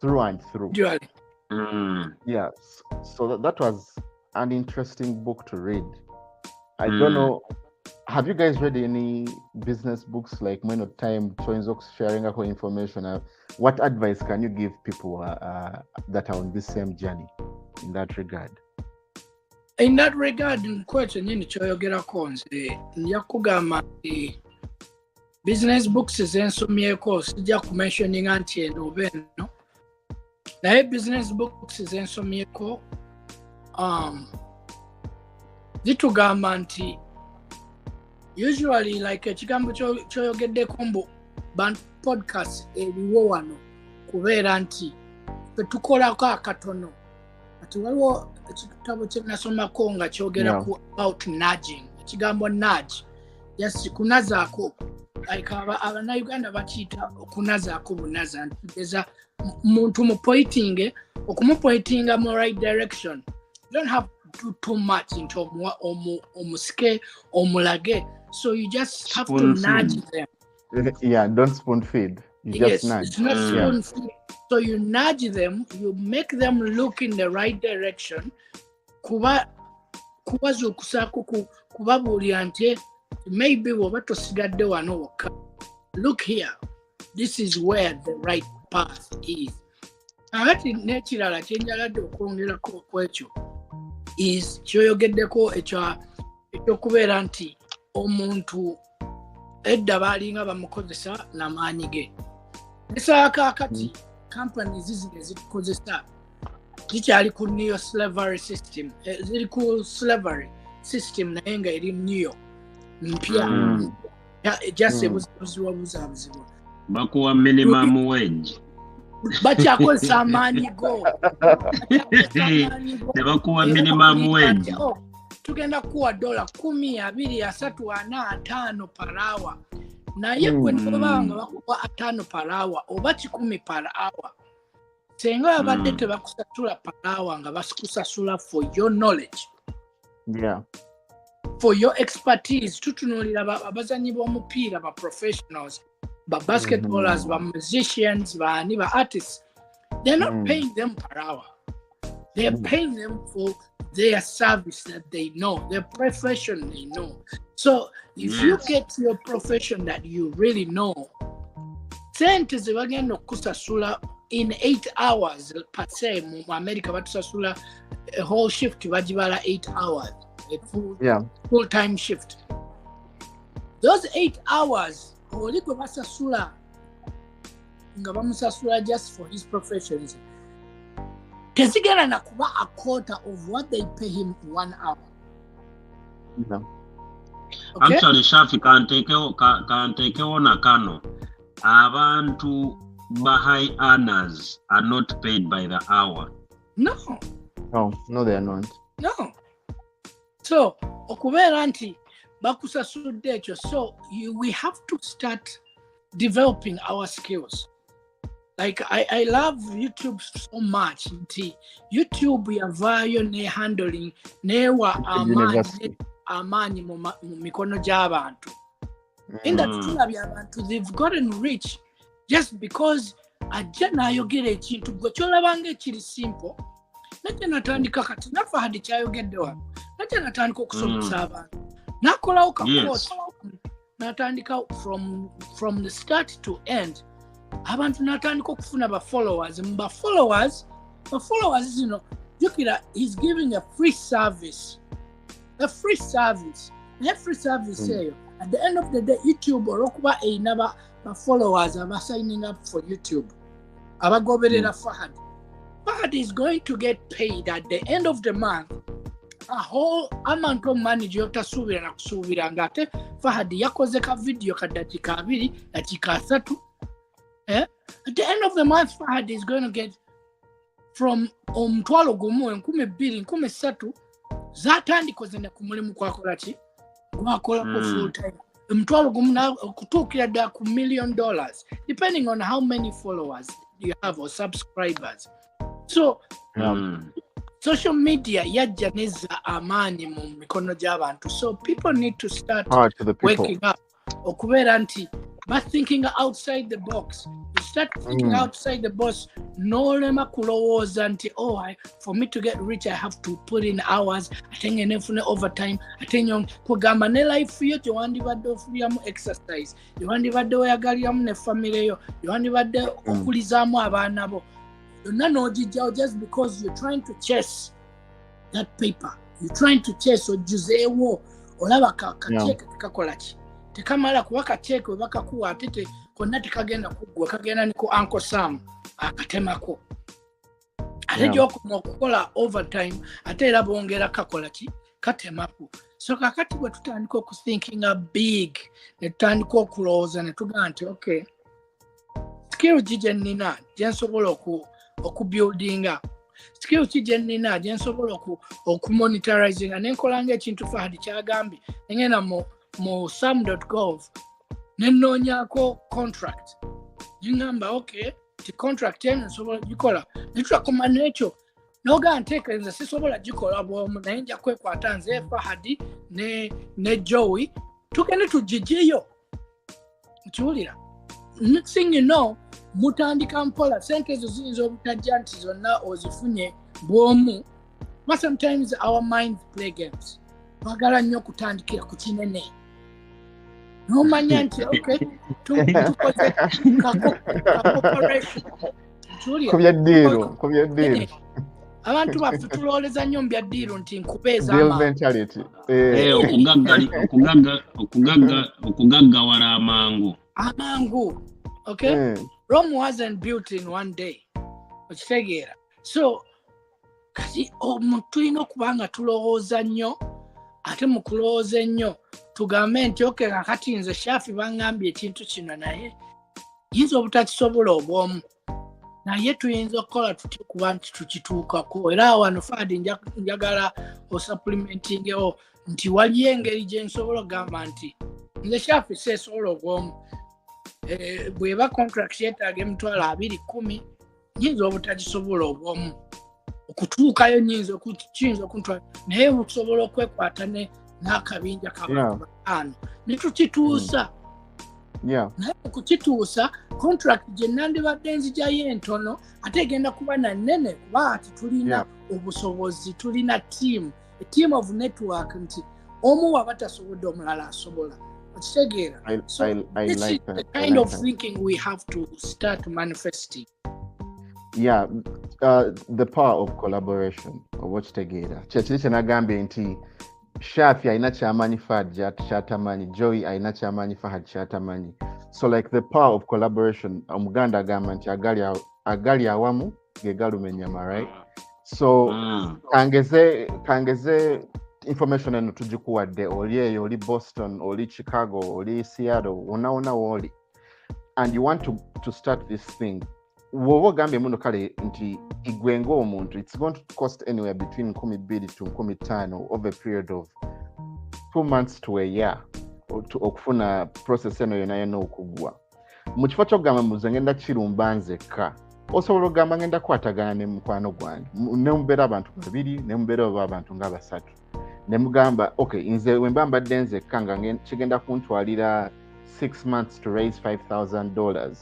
through and through. Yeah. So that was an interesting book to read. I don't know. Have you guys read any business books like Bwiino Time, sharing information? What advice can you give people that are on this same journey in that regard? In that regard, question nyini kyoyogerako nze njakugamba nti business books zensomyeko sijja kumentioninga nti eno oba eno naye business books zensomyeko zitugamba nti usually like ekigambo kyoyogeddeko mbu Bantu Podcast eriwo wano kubeera nti tetukolako akatono ati waliwo ekitabo kye nasomako nga kyogera ku about nudging. Ekigambo nudge yes kunazaako like Abannayuganda bakiyita okunazaako bunaza nteza muntu okumupointinga mu right direction. You don't have to do too much into omuske omulage, so you just have to nudge them. Yeah, don't spoon feed. You just nudge. It's not spoon feed. So you nudge them, you make them look in the right direction. Kubabuulira nti maybe woba tosigadde wano wokka. Look here. This is where the right path is. Ati n'ekirala kyenjagadde okwongerako kwekyo is kyoyogeddeko ekyokubeera nti omuntu edda baalinga bamukozesa n'amaanyi ge. Esaakaakati companies zino ezitukozesa zikyali ku neo slavery system. Ziri ku slavery system naye nga eri neo mpya. Just ebuzibwabuzibwa. Bakuwa minimum wage. Bakyakozesa amaanyi go. Tebakuwa minimum wage. Tugenda kuwa $10, $20, $30, $40, $5 per hour. Naye gwe nobanga bakuwa $5 per hour oba $10 per hour. Senga abadde tebakusasula per hour nga basikusasula for your knowledge. Yeah. For your expertise. Tutunuulira abazanyi b'omupiira ba professionals, ba basketballers, ba musicians, ba artists. They're not paying them per hour. They're paying them for their service that they know, their profession they know. So if you get your profession that you really know, sente ze bagenda okusasula in 8 hours per se. Mu America batusasula a whole shift bagibala 8 hours, a full-time shift. Those 8 hours oli gwe basasula nga bamusasula just for his profession, tezigenda na kuba a quarter of what they pay him 1 hour. No. Okay? Actually, Shafi kantekewo na kano. Abantu high earners are not paid by the hour. No, they are not. No. So, okubeera nti bakusasudde ekyo. So, we have to start developing our skills. Like I love YouTube so much. YouTube yavaayo ne handling newa amaanyi mu mikono gy'abantu. In that tulabya abantu, they've gotten rich just because ajja n'ayogera ekintu gwe kyolabanga ekiri simple. Najja natandika kati na Fahad kyayogedde wano. Najja natandika okusomesa abantu. Nakolawo ka course. Natandika from the start to end. Abantu natandika okufuna ba followers. Ba followers, you know, he's giving a free service. A free service eyo At the end of the day, YouTube olokuba einaba followers are signing up for YouTube. Abagoberera Fahad. Fahad is going to get paid at the end of the month a whole amount of money gy'otasubira na kusubira ngate Fahad yakoze ka video ka dakika 2 dakika 3. At the end of the month, Fahad is going to get from omutwalo gumu 12,000 13,000 zatandiko zene ku mulimu kwakola ki gwakola ku full time omutwalo gumu na kutuukira ddala ku $1 million depending on how many followers you have or subscribers. So social media yajja neza amaanyi mu mikono gy'abantu, so people need to start waking up okubeera nti but thinking outside the box. You start thinking outside the box. No lema kulowooza nti for me to get rich I have to put in hours. Atenge nefune overtime. Atenge kugamba ne life yo gyewandibadde ofuliramu exercise. Gyewandibadde oyagaliramu ne family yo. Gyewandibadde okulizaamu abaana bo. Yonna n'ogijjawo just because you're trying to chase that paper. You're trying to chase ojuzeewo olaba kacheeke tekakola ki. Tekamala kuba kacheeke we bakakuwa ate konna tekagenda kuggwa kagenda ni ku Uncle Sam akatemako. Ate gy'okoma okukola overtime ate era bongera kakola ki katemako. So kakati bwe tutandika okuthinking big ne tutandika okulowooza ne tugamba nti okay, skill gye nnina gye nsobola okubuildinga, skill gye nnina gye nsobola okumonitoringa ne nkola ng'ekintu Fahad kyagambye ngenda mu sam.gov nennoonyako contract ngamba okay ti contract eno nsobola gikola netulakoma n'ekyo noga ntekereza sisobola gikola bwomu naye nja kwekwata nze Fahad ne Joey tugende tugigiyo nkiwulira. Next thing you know mutandika mpola sente ezo ziyinza obutajja nti zonna ozifunye bwomu, but sometimes our minds play games. Twagala nnyo okutandikira ku kinene nomanya nti okay tukoze corporation kubya deal abantu baffe tulooleza nnyo mbya deal nti nkubeeza deal mentality okugaggawala amangu. Okay, Rome wasn't built in one day. Okitegeera. So kati tulina okubanga tulowooza nnyo ate mu kulowooza ennyo tugambe nti okay kakati nze Shafi bangambye ekintu kino naye yinza obutakisobola obwomu naye tuyinza okukola tutya kuba nti tukituukako. Era wano Fahad njagala osupplementingewo nti waliyo engeri gye nsobola okugamba nti nze Shafi seesobola obwomu. Bweba contract yeetaaga emitwalo 210 nyinza obutagisobola obwomu okutuukayo nyinza okuntwala naye okusobola okwekwata n'akabinja k'abantu 5 netukituusa. naye okukituusa contract gye nandibadde nzijayo entono ate egenda kuba nanene kuba ati tulina obusobozi, tulina a team of network nti omu waba tasobodde omulala asobola. So this is the kind of thinking we have to start manifesting. The power of collaboration obwekitegeera kyekiri kyenagambye nti Shafi alina kyamanyi Fahad kyatamanyi, Joey alina kyamanyi Fahad kyatamanyi. So like the power of collaboration, omuganda agamba nti agali awamu ge galumenya, right? So kangeze information eno tugikuwadde, oli eyo, oli Boston, oli Chicago, oli Seattle, wona woli, and you want to start this thing. Wowe ogambye muno kale nti igwe ng'omuntu it's going to cost anywhere between 12 to 15 over a period of 2 months to a year okufuna process eno yonna okugwa. Mu kifo ky'okugamba muze ngenda kirumba nzekka, osobola okugamba ngenda kwatagana ne mukwano gwange ne mubeera abantu babiri ne mubeera abantu nga basatu ne mugamba okay nze wemba mbadde nzekka nga kigenda kuntwalira 6 months to raise $5,000.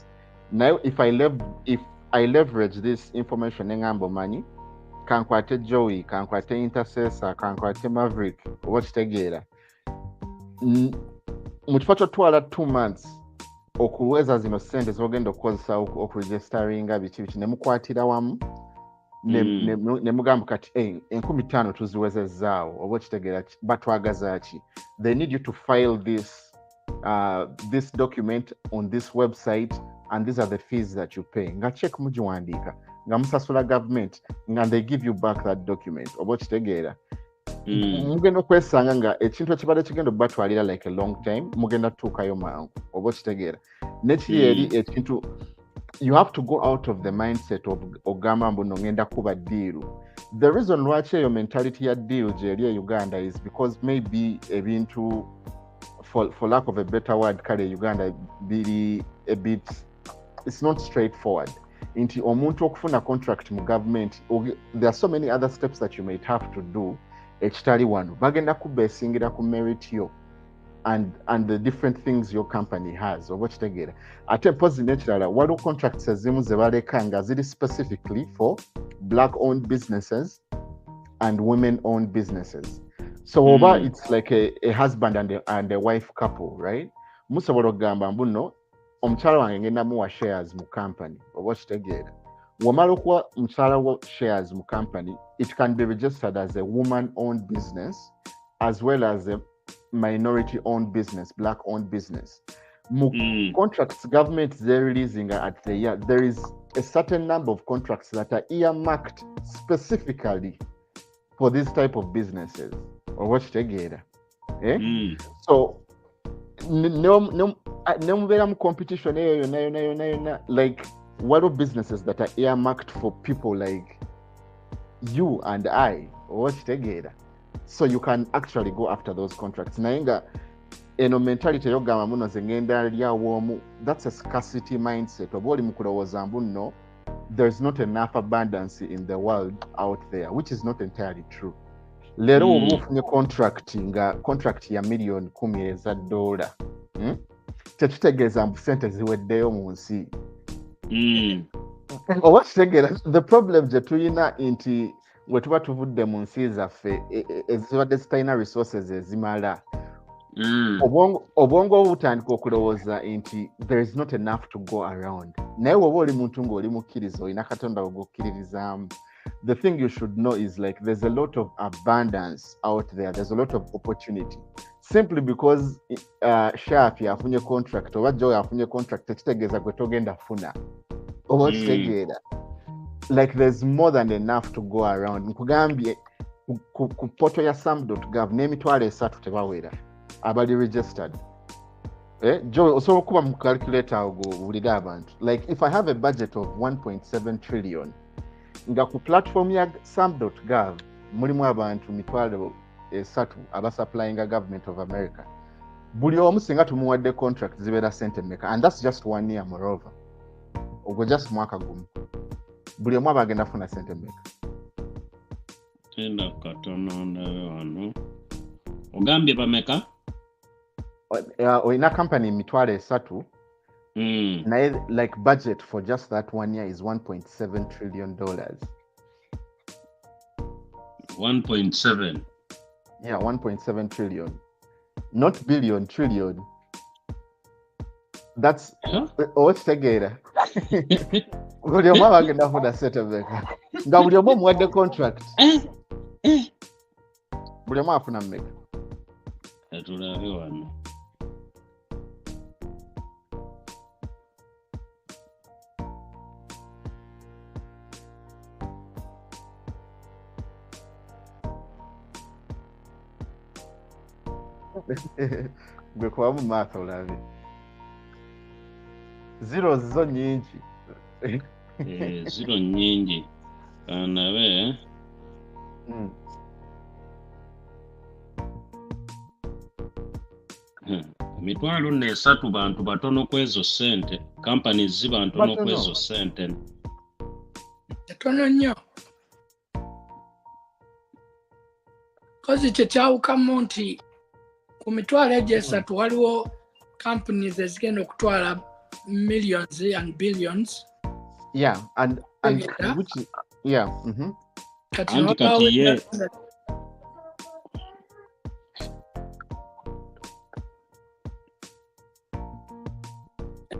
Now if I leverage this information ngamba manyi kankwate Joey, kankwate Intercessor, kankwate Maverick, okitegeera mu kifo ky'otwala 2 months okuweza zino sente zogenda okukozesa okuregisteringa biki ne mukwatira wamu ne mugamba kati 15,000 tuziwezezaawo, oba okitegeera batwagaza ki. They need you to file this this document on this website and these are the fees that you pay. Nga check mujiwandika. Nga musasula government. Nga they give you back that document. Oba kitegeera. Mugenda okwesanga nga ekintu ekibadde kigenda okubatwalira like a long time mugenda tuukayo mangu oba kitegeera nekiri eri ekintu you have to go out of the mindset of ogamba mbu ngenda kuba deal. The reason lwaki eyo mentality ya deal gyeri e Uganda is because maybe ebintu for lack of a better word kale Uganda biri a bit it's not straightforward. Inti omuntu okufuna contract mu government there are so many other steps that you might have to do ekitali wano bagenda kubesingira ku merit yo and the different things your company has oba kitegeera ate pozi nekirala waliwo contracts ezimu ze baleka nga ziri specifically for black owned businesses and women owned businesses so oba it's like a husband and a wife couple right musobola okugamba mbuno omukyala wange ngenda muwa shares mu company oba kitegeera wamala okuwa mukyala wo shares mu company it can be registered as a woman owned business as well as a minority owned business, black owned business. Contracts government they're releasing at the year. There is a certain number of contracts that are earmarked specifically for this type of businesses. Or what together. So no competition like what are businesses that are earmarked for people like you and I or what together. So you can actually go after those contracts. Nainga eno mentality yogamba muno zengenda lya womu that's a scarcity mindset. Oboli mukulowoza mbuno there's not enough abundance in the world out there which is not entirely true. Lero obufunye contract ya million 10 eza dollar. Tekitegeeza mbu sente ziweddeyo mu nsi. Oba kitegeera the problem je tuyina inti wetuba tuvudde mu nsi zaffe ezibadde zitalina resources ezimala obwongo obutandika okulowooza nti there is not enough to go around naye woba oli muntu ng'oli mukkiriza olina katonda ogukkirizaamu the thing you should know is like there's a lot of abundance out there, there's a lot of opportunity simply because Sharp yafunye contract oba Joe yafunye contract tekitegeeza gwe togenda funa oba kitegeera like there's more than enough to go around. Nkugambye ku poto ya sam.gov n'emitwalo 3 tebawera abali registered. Joe osobola okuba mu calculator ogo bulira abantu. Like if I have a budget of 1.7 trillion nga ku platform ya sam.gov mulimu abantu mitwalo 3 abasupplyinga government of America. Buli omu singa tumuwadde contract zibeera sente meka and that's just 1 year moreover. Ogwo just mwaka gumu. Buli omu abagenda funa sente meka. Tenda katono ndawe wano. Ogambye bameka? Oyina company mitwalo 3. Naye like budget for just that 1 year is $1.7 trillion. 1.7. Yeah, 1.7 trillion. Not billion, trillion. That's what's together. Buli omu abagenda funa sente meka. Nga buli omu muwadde contract. Buli omu afuna meka. Tulabe wano. Gwe kuba mu maaso olabe. Zero zo nyingi. Zero nyingi. Kanabe. Mitwalo 3 bantu batono kwezo sente. Companies ziba ntono kwezo sente. Tono nnyo. Kozi kyawukamu nti ku mitwalo egyo 3 waliwo companies ezigenda okutwala millions and billions. Yeah, and which is, yeah. Kati ye.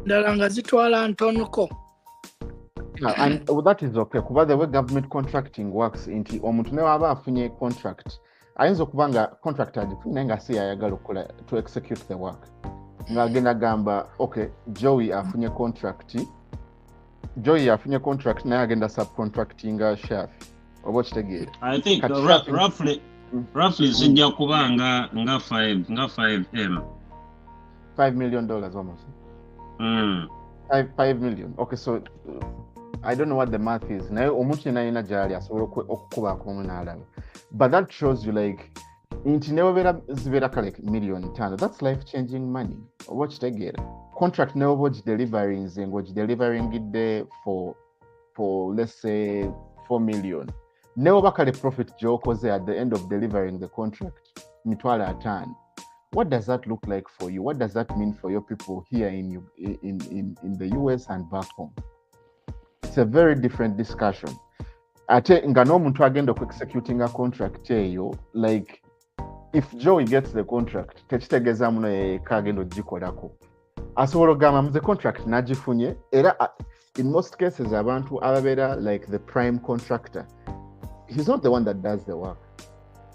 Ndala nga zitwala ntonoko. And that is okay. Kuba the way government contracting works inti omuntu ne waba afunye contract ayinza okuba nga contractor agifunye nga si ayagala okukola to execute the work. ngagenda gamba okay Joey afunye contract naye agenda subcontractinga Shafi oba kitegeera. I think Kati Shafi- roughly zijja kuba nga 5M. $5 million almost. 5 million. Okay, so I don't know what the math is. Naye omuntu yenna alina gy'ali asobola okukubaako omu n'alaba. But that shows you like nti newe zibeera kale million 5. That's life changing money. Oba kitegeera. Contract newe oba ogideliverinze ng'ogidelivering for let's say 4 million. Newe oba kale profit gy'okoze at the end of delivering the contract mitwalo 5. What does that look like for you? What does that mean for your people here in the US and back home? It's a very different discussion. Ate nga n'omuntu agenda executing a contract eyo, like if Joey gets the contract, tekitegeeza muno yeka agenda ogikolako. Asobola ogamba mu the contract nagifunye, era in most cases abantu ababeera like the prime contractor, he's not the one that does the work.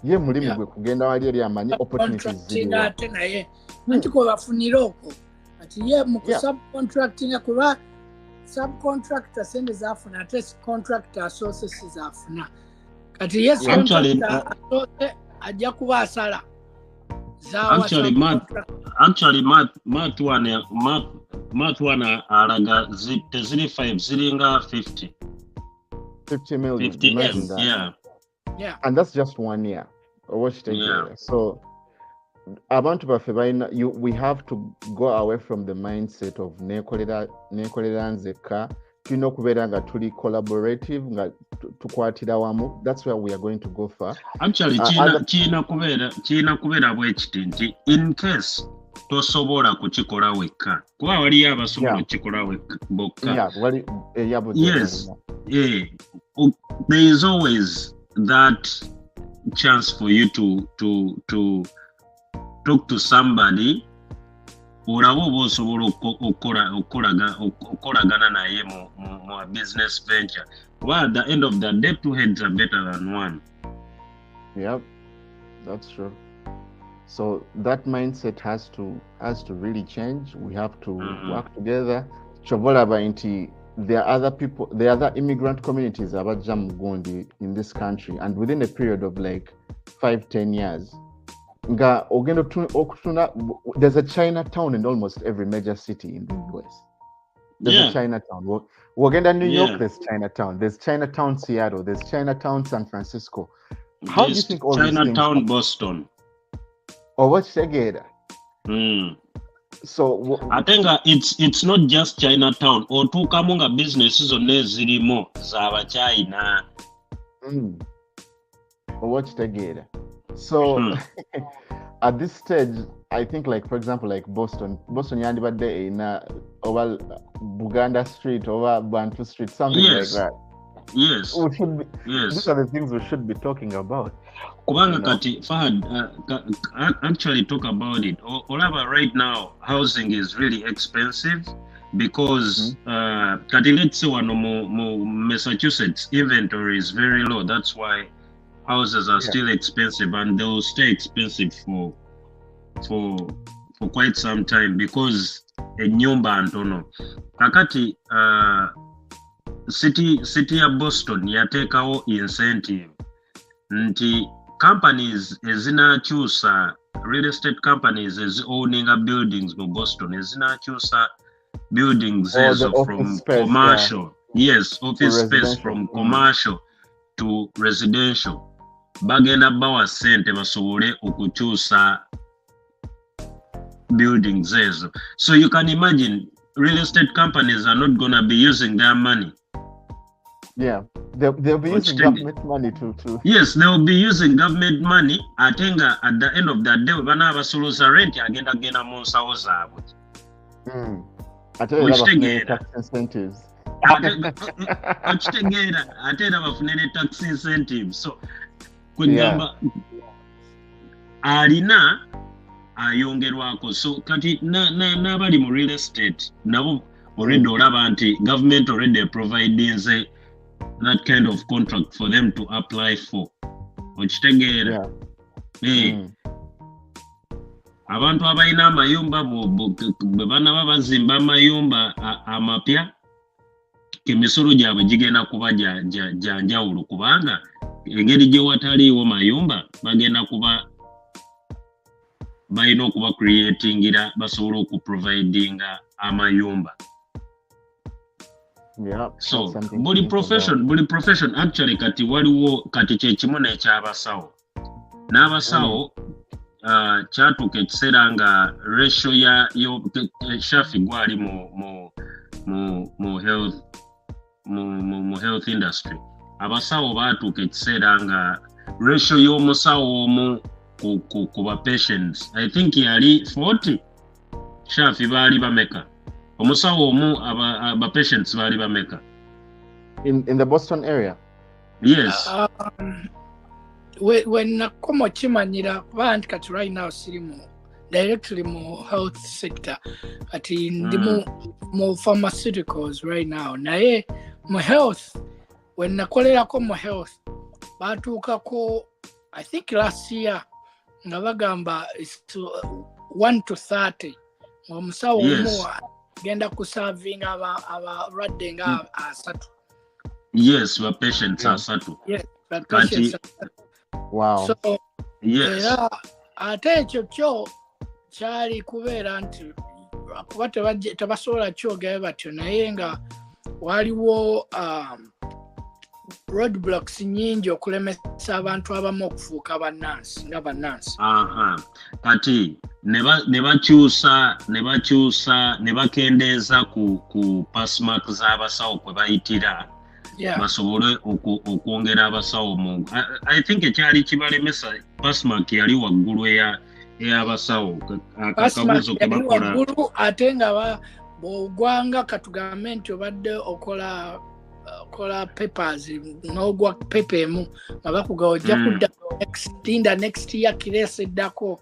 Ye mulimu gwe kugenda wali eri amanyi opportunities ziriwa. Ate naye anti ko bafunira okwo ati ye mu subcontracting kuba subcontractor sente zafuna ate contractor associates zafuna kati ye contractor ajja kuba asala actually Matt one alaga ziri 5 ziringa 50 million. 50M, yeah. And that's just 1 year. So abantu baffe balina we have to go away from the mindset of nekolera nzeka, tulina okubeera nga tuli collaborative nga tukwatira wamu. That's where we are going to go far. Actually kiina kubeera bwekiti nti in case tosobola kukikola wekka kuba waliyo abasobola okukikola bokka. Yes, there is always that chance for you to talk to somebody olaba oba osobola okolagana naye mu business venture. Well, at the end of the day, 2 heads are better than 1. Yep, that's true. So that mindset has to really change. We have to work together. Chobolaba inti there are other immigrant communities abajja mu Gundi in this country, and within a period of like 5-10 years nga ogenda okutuna, there's a Chinatown in almost every major city in the US. There's a Chinatown. Wogenda New York, there's Chinatown. There's Chinatown Seattle. There's Chinatown San Francisco. How do you think all these things? Chinatown Boston. Or what's together? So I think it's not just Chinatown. Otukamunga businesses zonna zirimo z'aba China. Or what's together? So at this stage, I think, like, for example, like Boston yandibadde ina over Buganda Street, over Bantu Street, something like that. Yes. These are the things we should be talking about. Kubanga kati Fahad actually talk about it. Olaba right now, housing is really expensive because kati let's say wano mu Massachusetts inventory is very low. That's why houses are still expensive, and they will stay expensive for quite some time because enyumba ntono. Kakati city ya Boston yateekawo incentive nti companies ezinakyusa, real estate companies owning buildings in Boston ezinakyusa buildings from commercial, office space from commercial to residential. Bagenda bawa sente basobole okukyusa buildings ezo. So you can imagine real estate companies are not going to be using their money. Yeah, they'll be using government money to. Yes, they'll be using government money. I think at the end of the day, bana basoloza rent agenda mu nsawo zaabwe. Tax incentives. Ate bafunire tax incentives. So kugamba alina ayongerwako. So kati n'abali mu real estate nabo already olaba nti government already providing that kind of contract for them to apply for. Okitegeera. abantu abalina amayumba bwe banaba bazimba amayumba amapya emisolo gyabwe gigenda kuba gya njawulo kubanga engeri gye wataliiwo mayumba bagenda kuba balina okuba creatingira basobole okuprovidinga amayumba. Yeah, So that's something to buli think profession actually kati waliwo kati kyekimu n'ekyabasawo n'abasawo kyatuuka ekiseera nga ratio shafi gwali mu health industry. Abasawo baatuuka ekiseera nga ratio y'omusawo omu ku ba patients I think yali 40 shafi baali bameka omusawo omu aba patients baali bameka in the Boston area. Yes. When nakomo chimanyira bantu kati right now sirimu directly mu health sector ati ndi mu pharmaceuticals right now naye mu health when nakolerako mu health batuukako I think last year nga bagamba is to 1 to 30 omusawo omu genda kuservinga abalwadde nga asatu. Yes, ba patients asatu. Yes, ba patients. Wow. So Yes. Ate ekyo kyo kyali kubeera nti kuba tebasobola kyogayo batyo naye nga waliwo roadblocks nyingi okulemesa abantu abamu okufuuka bannansi nga bannansi. Kati ne bakyusa ne bakendeeza ku passmark z'abasawo kwe bayitira basobole okwongera abasawo mu I think ekyali kibalemesa passmark yali waggulu ey'abasawo akabuzo ke bakola waggulu ate nga bw'ogwanga katugambe nti obadde okola papers n'ogwa pepa emu nga bakuga ojja kudda next year kireesi eddako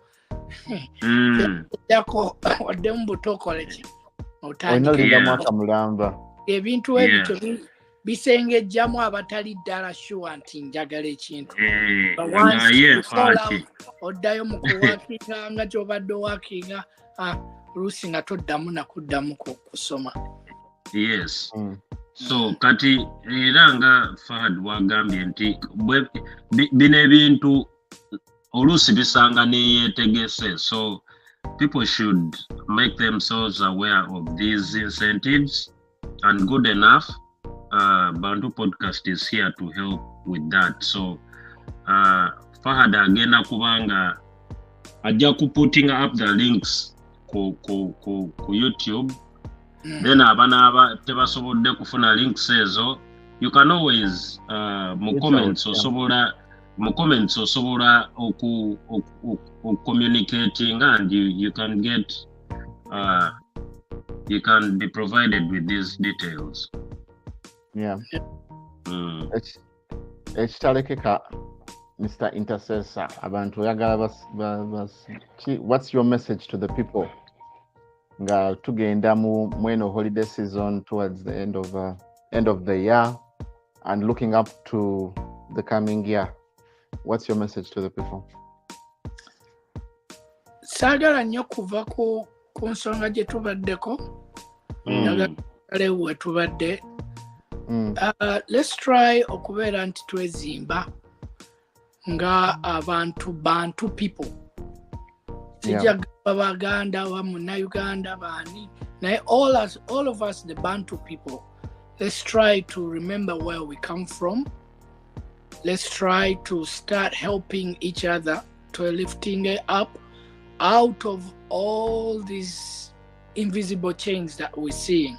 eddako oddemu buto okole ki Olina mwaka mulamba. Ebintu ebyo bisengejjamu abatali ddala sure nti njagala ekintu oddayo mu kuwakinga nga gy'obadde owakinga oluusi nga toddamu nakuddamu kusoma. Yes. So kati era nga Fahad wagambye nti bino ebintu oluusi bisanga neyeetegese, so people should make themselves aware of these incentives and good enough. Bantu Podcast is here to help with that. So Fahad agenda kubanga ajja putting up the links ku YouTube. Then abana tebasobodde kufuna links ezo, you can always mu comments osobola communicating and you can get you can be provided with these details. Yeah. Ekitalekeka Mr. Intercessor, abantu oyagala what's your message to the people? Nga tugenda mu mweno holiday season towards the end of the year and looking up to the coming year. What's your message to the people? Sagala nnyo kuva ku nsonga gye tubaddeko. Njagala we tubadde. Let's try okubeera nti twezimba nga abantu Bantu people. Baganda wa Uganda bani na all of us the Bantu people, let's try to remember where we come from. Let's try to start helping each other to lifting it up out of all these invisible chains that we're seeing.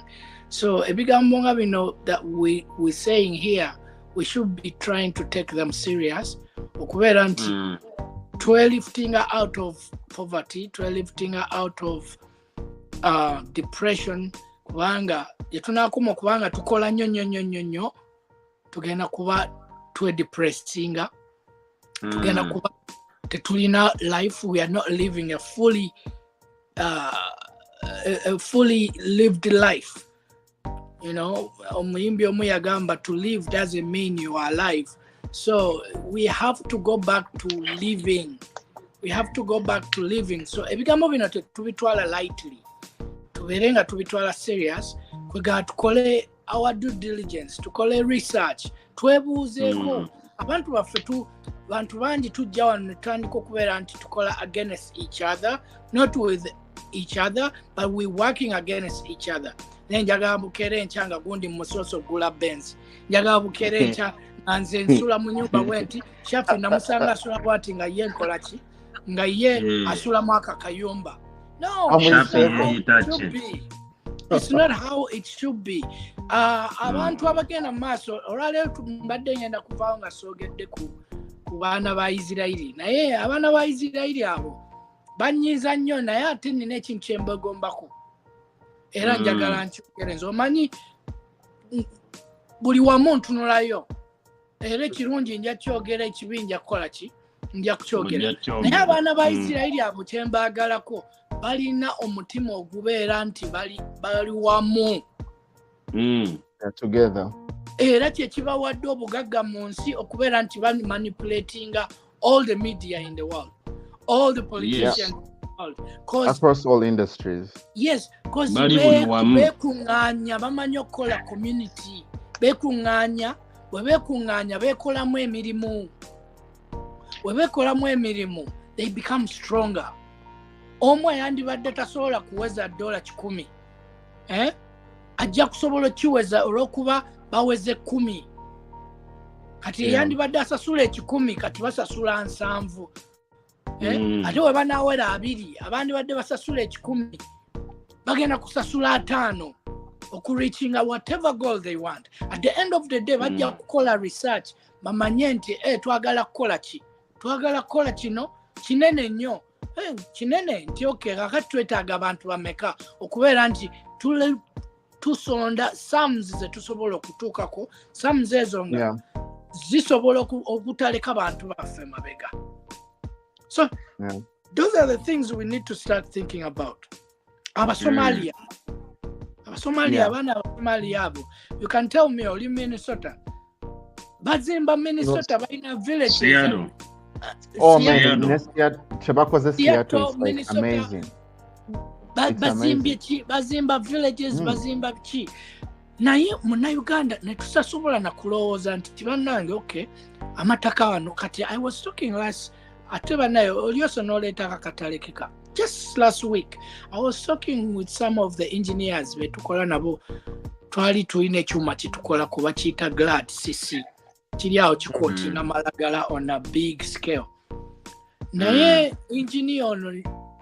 So ebigambo nga bino that we're saying here, we should be trying to take them serious. Okubeera nti lifting her out of poverty, lifting her out of depression. Kubanga yetunakuma kubanga tukola nnyo tugenda kuba depressinga, tugenda kuba tetulina life. We are not living a fully lived life. You know, omuyimbi omu yagamba to live doesn't mean you are alive. So we have to go back to living. we have to go back to living. So ebigambo bino tubitwala lightly, tuberenga tubitwala serious. Kwega tukole our due diligence, tukole research, twebuuzeeko abantu baffe bantu bangi tujja wano netutandika okubeera nti tukola against each other, not with each other, but we working against each other. Njagala bukere enkya nga gundi musoso gula Benz, njagala bukere enkya nga nze nsula mu nyumba bwenti Shafi namusanga asula bwati nga ye nkola ki nga ye asula mu akakayumba. No, it's not how it should be. Abantu abagenda maaso olwaleero mbadde ngenda kuvaawo nga soogedde ku baana ba Isirairi, naye abaana ba Isirairi abo banyiiza nnyo, naye ate nina ekintu kye mbegombako era njagala nkyogere. Omanyi buli wamu ntunulayo era ekirungi nja kyogera, ekibi nja kukola ki nja kukyogera. Naye abaana ba Isirairi abo kye mbaagalako balina omutima ogubeera nti bali wamu together. Era kye kibawadde obugagga mu nsi okubeera nti manipulatinga all the media in the world, all the politicians in the world, across all industries. Yes, because beekuŋŋaanya bamanyi okukola community, beekuŋŋaanya beekolamu emirimu, bwe beekolamu emirimu they become stronger. Omu yandibadde tasobola kuweza $100 ajja kusobola kiweza olw'okuba baweze 10. Kati yandibadde asasula 10 kati basasula 7. Ate we banaawera 2 abandi badde basasula 10 bagenda kusasula 5 okureachinga whatever goal they want. At the end of the day bajja kukola research bamanye nti twagala kukola kino kinene nnyo. Kinene nti okay kakati twetaaga abantu bameka okubeera nti tusonda sums ze tusobola okutuukako, sums ezo nga zisobola okutaleka bantu baffe mabega. So those are the things we need to start thinking about. Abasomalia abaana abasomalia abo, you can tell me oli Minnesota, bazimba Minnesota balina villages. Oh man, Seattle is like amazing. Bazimba villages, bazimba chi. Naye muna Uganda netusasobola na kulowooza nti bannange okay amataka wano kati. I was talking last ateba nayo olyoso noleeta akatale keka just last week. I was talking with some of the engineers betukola nabo, twali tulina ekyuma kitukola kuba kiyita GLAD CC kiri awo kikootinga malagala on a big scale. Naye engineer ono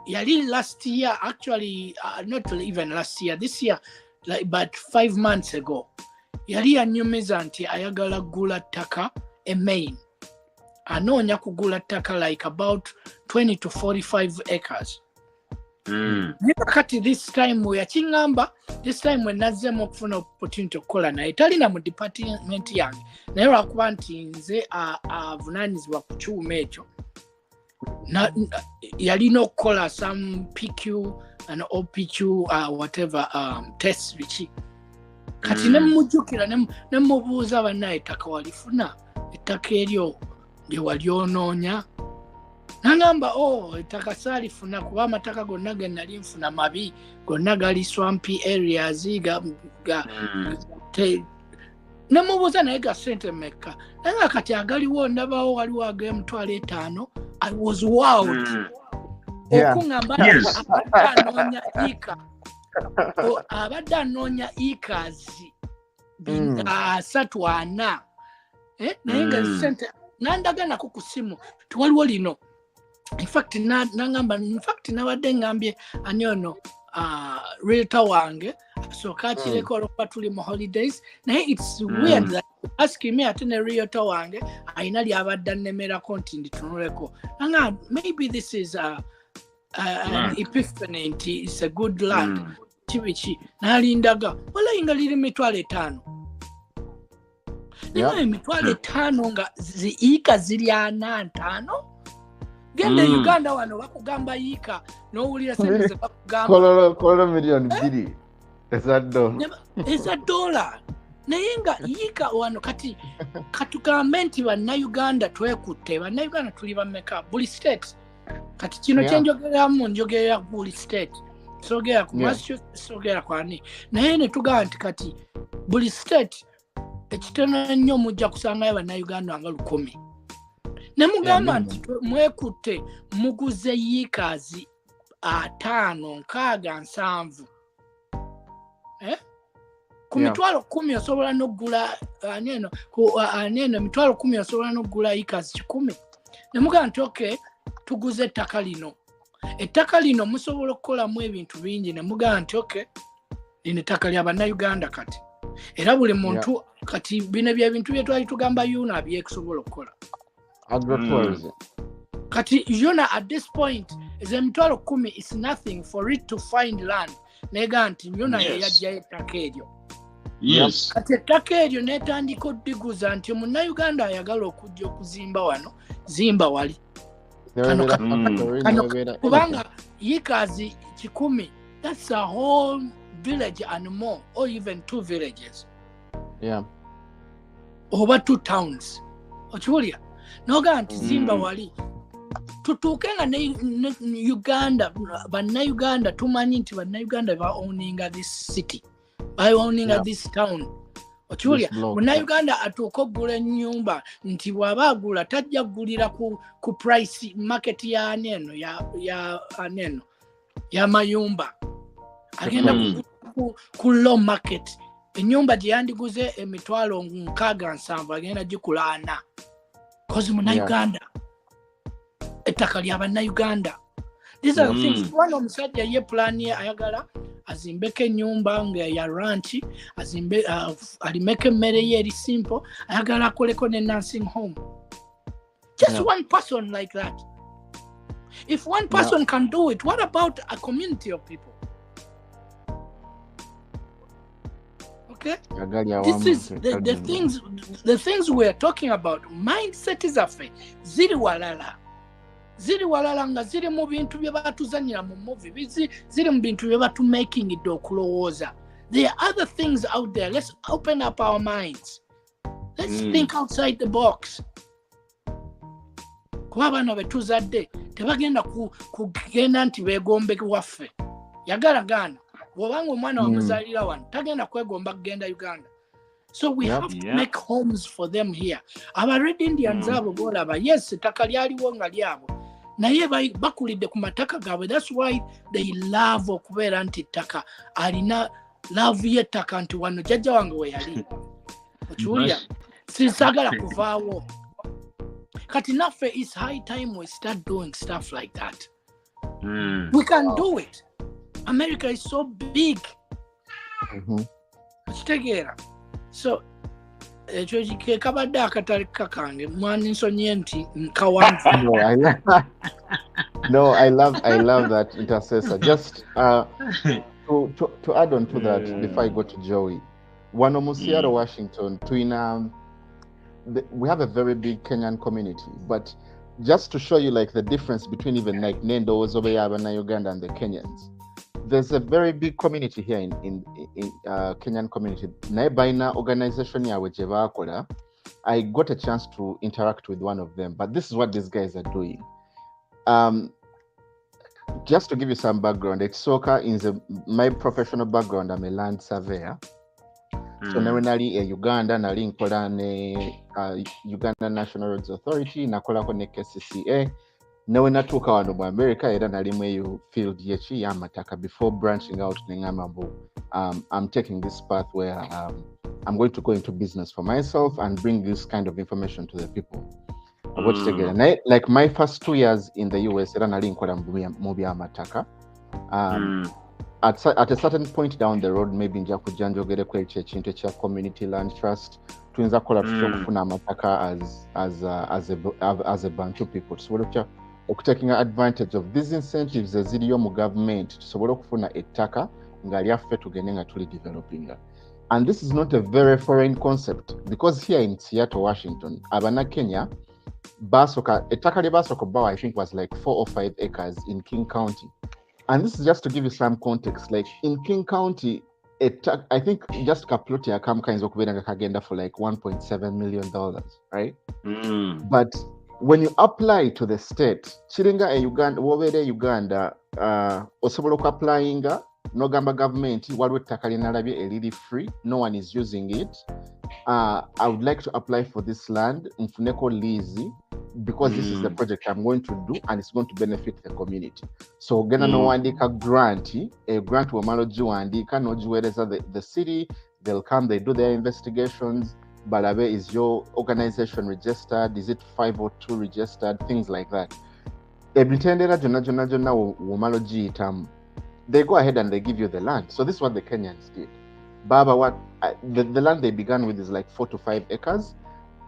yali last year, actually not even last year, this year, like about 5 months ago, yali yanyumiza nti ayagala gula ttaka Maine. Anoonya kugula ttaka like about 20 to 45 acres. Kati this time yakingamba, this time when nazzemu okufuna opportunity okukola naye talina mu department yange, naye lwakuba nti nze avunaanyizibwa ku kyuma ekyo yalina okukola some PQ and OPQ whatever tests biki. Kati nemujjukira nemubuuza bannaye ettaka walifuna, ettaka eryo lye walyonoonya? Nangamba ettaka saalifuna kuba amataka gonna ge nali nfuna mabi, gonna gali swampy areas nemubuuza naye ga ssente mmeka? Naye kati agaliwo ndabawo waliwo ag'emitwalo 5. I was wowed. Okungamba abadde anoonya acres 3-4 naye nga ssente nandaga nako ku ssimu tiwaliwo lino. In fact nabadde ngambye ani ono realtor wange asooka akireko olwokuba tuli mu holidays, naye it's weird that asking me ate ne realtor wange ayina lyabadde annemerako nti nditunuleko. Nanga maybe this is an epiphany nti it's a good land. Kibiki nalindaga walayinga liri 5,000. Naye 5,000 nga ziika ziri 4-5. Genda Uganda wano bakugamba yiika n'owulira sente ze bakugamba kolo million 2 eza $. Naye nga yiika wano kati katugambe nti bannayuganda twekutte. Bannayuganda tuli bameka? Buli state kati kino kyenjogeramu njogera buli state sogera ku Massachusetts sogera ku ani naye ne tugamba nti kati buli state ekitono ennyo mujja kusangayo bannayuganda nga 100 ne mugamba nti mwekutte muguze yiikazi 5 6 7 ku mitwalo 10 osobola n'oggula aneeno mitwalo 10 osobola n'oggula yiikazi 100 ne mugamba nti okay tuguze ettaka lino musobola okukolamu ebintu bingi ne mugamba nti okay lino ettaka lya bannayuganda kati era buli muntu kati bino byebintu bye twali tugamba yuna byekusobola okukola agritourism kati yuna at this point is emitwalo 10 is nothing for it to find land nega nti yuna yajjayo ettaka eryo kati ettaka eryo netandika oddiguza nti munnayuganda ayagala okujja okuzimba wano zimba wali kubanga yiikazi 10 that's a whole village and more or even 2 villages oba 2 towns okiwulira noga nti zimba wali tutuuke nga ne Uganda bannayuganda tumanyi nti bannayuganda ba-owninga this city ba-owninga this town okiwulira munnayuganda atuuka oggula ennyumba nti bw'aba agula tajja kugulira ku price market ya aneeno y'amayumba agenda ku low market ennyumba gye yandiguze emitwalo 6-7 agenda gikula 4 kozi munnayuganda ettaka lya bannayuganda these are the things wana omusajja ye plan ye ayagala azimbeko ennyumba nga ya ranch azimbe alimeke emmere ye eri simple ayagala akoleko ne nursing home just one person like that if one person can do it what about a community of people okay this is the things we are talking about mindset is affe ziri walala nga ziri mu bintu bye batuzanyira mu movie ziri mu bintu bye batu making it okulowooza there are other things out there let's open up our minds let's think outside the box kuba abaana betuzadde tebagenda kugenda nti begombe waffe yagala gaana bw'obanga omwana wamuzaalira wano tagenda kwegomba kugenda Uganda so we have to make homes for them here aba Red Indians abo boolaba yes ettaka lyaliwo nga lyabo naye bakulidde ku mataka gaabwe that's why they love okubeera nti ettaka alina love y'ettaka nti wano jjajja wange we yali okiwulira sinsagala kuvaawo kati naffe is high time we start doing stuff like that we can do it America is so big okitegeera so ekyo kabadde akatale kakange mwani nsonye nti nkawanvu no I love that intercessor just to add on to that before I go to Joey wano mu Seattle Washington we have a very big Kenyan community but just to show you like the difference between even like Nendo Zobeya na Uganda and the Kenyans there's a very big community here in Kenyan community. Naebaina organization yawe jevakola. I got a chance to interact with one of them, but this is what these guys are doing. Just to give you some background, it's soccer in my professional background. I'm a land surveyor. So now nali Uganda nali nkola ne Uganda National Roads Authority nakola ko ne KCCA. Nawe natuuka wano mu America era nalimu eyo field yechi yamataka before branching out nengamabo I'm taking this path where I'm going to go into business for myself and bring this kind of information to the people. Like my first 2 years in the US era nali nkola mu byamataka at a certain point down the road maybe nja kujja njogereko ekintu ekya community land trust tuyinza kukola tutya okufuna amataka as a Bantu people tusobole taking advantage of these incentives eziriyo mu government tusobole okufuna ettaka nga lyaffe tugende nga tuli developing and this is not a very foreign concept because here in Seattle Washington abana Kenya ettaka lye basoka bawa I think was like 4 or 5 acres in King County and this is just to give you some context like in King County I think just kaploti ya kam kinds okubeera nga kagenda for like $1.7 million right but when you apply to the state, chiringa e Uganda, wobere Uganda, osobola okuapplyinga n'ogamba government waliwo ettaka lye nalabye eriri free, no one is using it. I would like to apply for this land, nfuneko lease, because this is the project I'm going to do and it's going to benefit the community. So ogenda n'owandiika grant, a grant womala ogiwandiika n'ogiweereza the city, they'll come, they do their investigations. Balabe, is your organization registered? Is it 502 registered? Things like that. They go ahead and they give you the land. So this is what the Kenyans did. Baba, the land they began with is like 4 to 5 acres.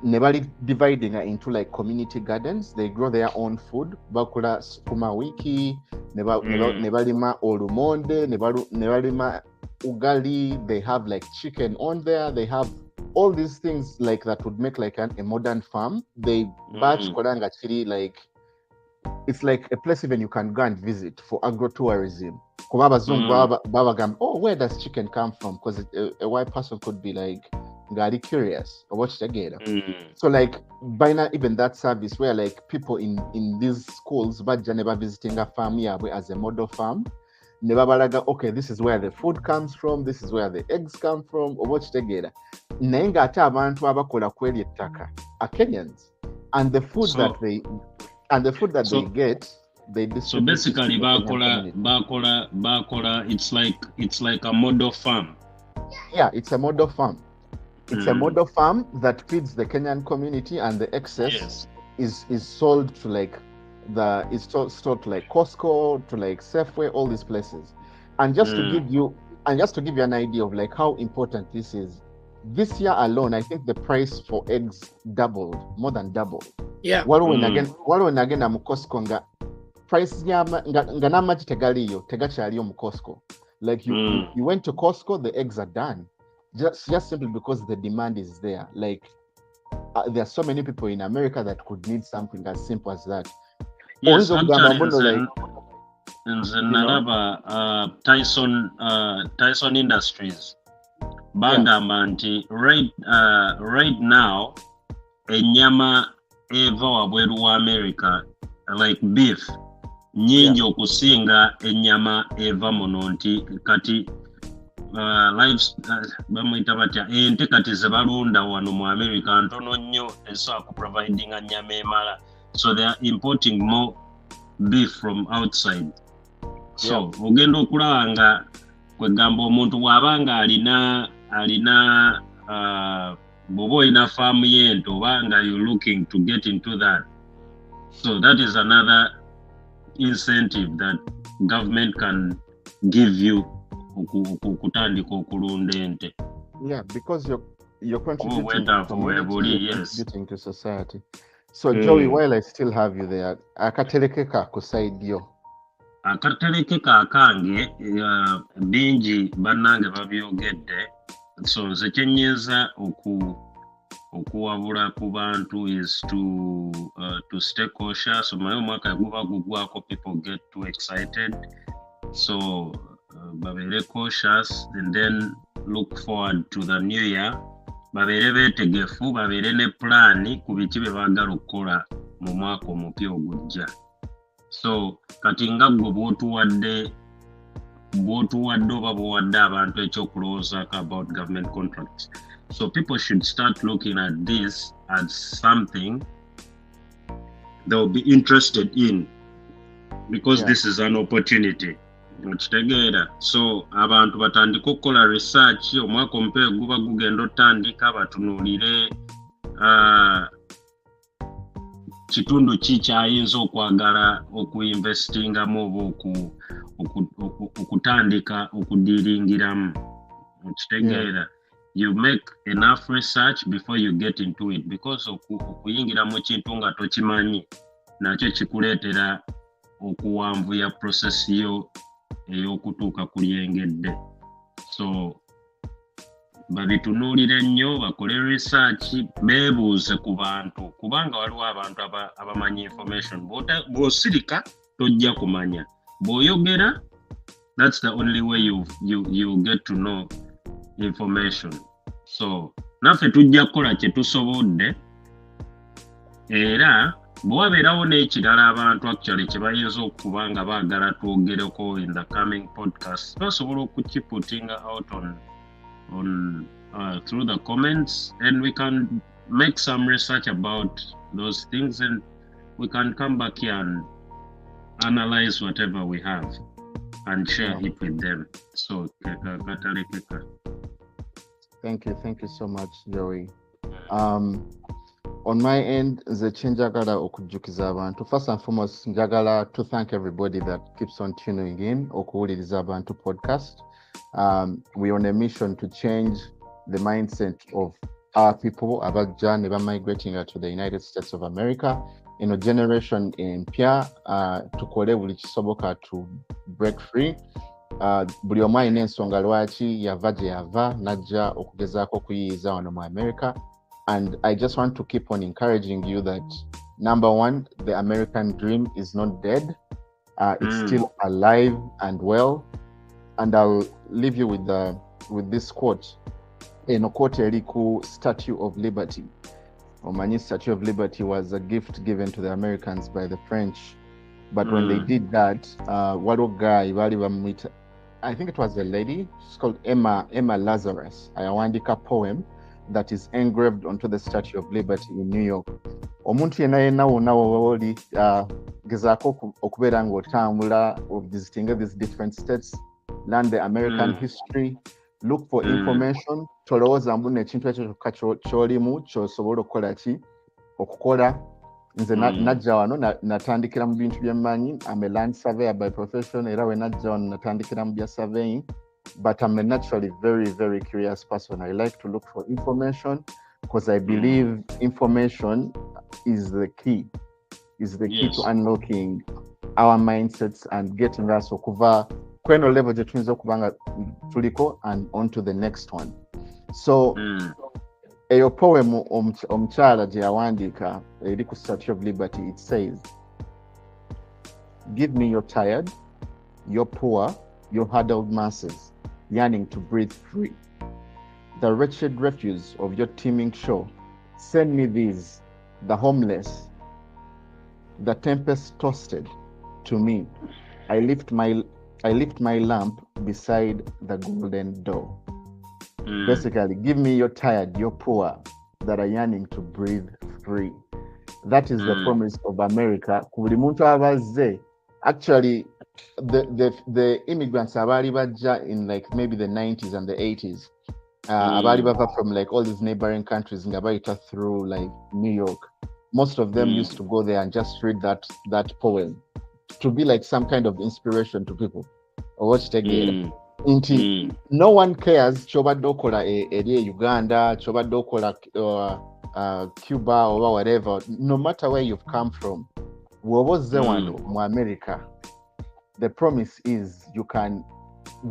Nebali dividing it into like community gardens. They grow their own food. Bakula sukuma wiki, nebalima olumonde, nebalima ugali. They have like chicken on there. They have all these things like that would make like a modern farm. They batch Kodanga Chiri, like it's like a place even you can go and visit for agro-tourism. Oh, where does chicken come from? Because a white person could be like very curious or watch together. So like by now even that service where like people in these schools but never visiting a farm here as a model farm. Okay, this is where the food comes from, this is where the eggs come from, or watch together. Nenga ate abantu abakola kweli ettaka are Kenyans, and the food they get, they distribute. So basically, bakola, it's like a model farm. Yeah, it's a model farm. It's a model farm that feeds the Kenyan community, and the excess is sold to like sold to like Costco, to like Safeway, all these places. And just to give you an idea of like how important this is, this year alone, I think the price for eggs doubled, more than doubled. Yeah. Waliwo again mu Costco nga price nga n'amagi tegakyaliyo mu Costco. Like you went to Costco, the eggs are done. Just simply because the demand is there. Like there are so many people in America that could need something as simple as that. Yes, actually, Tyson Industries. Bangamanti right now enyama eva wabweru wa America, like beef nyingi okusinga enyama eva muno nti kati lives bamuyita batya ente kati zebalunda wano mu America ntono nnyo esobola ku providing nyama emala, so they are importing more beef from outside. So ogenda okulaba nga kwegamba omuntu bw'abanga alina bw'oba olina faamu y'ente oba nga you're looking to get into that, so that is another incentive that government can give you okutandika okulunda ente. Yeah, because you're contributing to society. So Joey, while I still have you there, akatereke kakusaidio. Akatereke kakange bingi bannange babyogedde, so nze kyennyeza okuwabula ku bantu is to stay cautious. Omanyi omwaka guba gugwako, people get too excited, so babeere cautious and then look forward to the new year. Babeere beetegefu, babeere ne plan ku biki bye baagala okukola mu mwaka omupya ogujja. So kati nga gwe bw'otuwadde oba bw'owadde abantu ekyokulowooza about government contracts. So people should start looking at this as something they'll be interested in, because this is an opportunity. So abantu batandika okukola research, omwaka omupya guba gugenda otandika, batunuulire kitundu ki kyayinza okwagala okuinvestingamu oba okutandika okudiringiramu. Okitegeera, you make enough research before you get into it, because okuyingira mu kintu nga tokimanyi nakyo kikuleetera okuwanvuya process yo ey'okutuuka ku lyengedde. So babitunuulire nnyo, bakole research, beebuuze ku bantu, kubanga waliwo abantu abamanyi information. Bw'osirika tojja kumanya, bw'oyogera, that's the only way you get to know information. So naffe tujja kukola kye tusobodde, era bwabeerawo n'ekirala abantu actually kye bayinza okuba nga baagala twogereko in the coming podcast basobola okukiputinga out on through the comments, and we can make some research about those things, and we can come back here and analyze whatever we have and share it with them. So thank you so much, Joey. On my end, the njagala okujjukiza abantu. First and foremost, njagala to thank everybody that keeps on tuning in okuwuliriza Bantu Podcast. We're on a mission to change the mindset of our people about journey migrating to the United States of America. In a generation in Pia, tukole buli kisoboka to break free. Buli omu alina ensonga lwaki yava gye yava najja okugezaako okuyiyiza wano mu America. And I just want to keep on encouraging you that, number one, the American dream is not dead. It's still alive and well. And I'll leave you with this quote. Eno quote eriku Statue of Liberty. Omanyi Statue of Liberty was a gift given to the Americans by the French. But when they did that, waliwo guy bali bamwita, I think it was a lady, she's called Emma Lazarus. Ayawandika poem that is engraved onto the Statue of Liberty in New York. Omuntu yenna wonna woli gezaako okubeera ng'otambula visiting these different states, learn the American history, look for information, tolowooza mbu n'ekintu ekyo kyokka ky'olimu ky'osobola okukola. Nze najja wano natandikira mu bintu bye mmanyi. I'm a land surveyor by profession, era we najja wano natandikira mu bya surveying. But I'm a naturally very, very curious person. I like to look for information because I believe information is the key. To unlocking our mindsets and getting us okuva kweno level gye tuyinza okubanga tuliko and on to the next one. So eyo poem omukyala gye yawandiika eri ku Statue of Liberty, it says, "Give me your tired, your poor, your huddled masses, yearning to breathe free. The wretched refuse of your teeming shore. Send me these, the homeless, the tempest-tossed. To me, I lift my lamp beside the golden door." Basically, give me your tired, your poor, that are yearning to breathe free. That is the promise of America. Buli muntu abazze, actually, the immigrants abaali bajja in like maybe the 90s and the 80s. Abaali bava from like all these neighboring countries nga bayita through like New York. Most of them used to go there and just read that poem to be like some kind of inspiration to people. Or what nti no one cares kyobadde okola eri Uganda, kyobadde okola Cuba or whatever. No matter where you've come from, woba ozze wano mu America, the promise is you can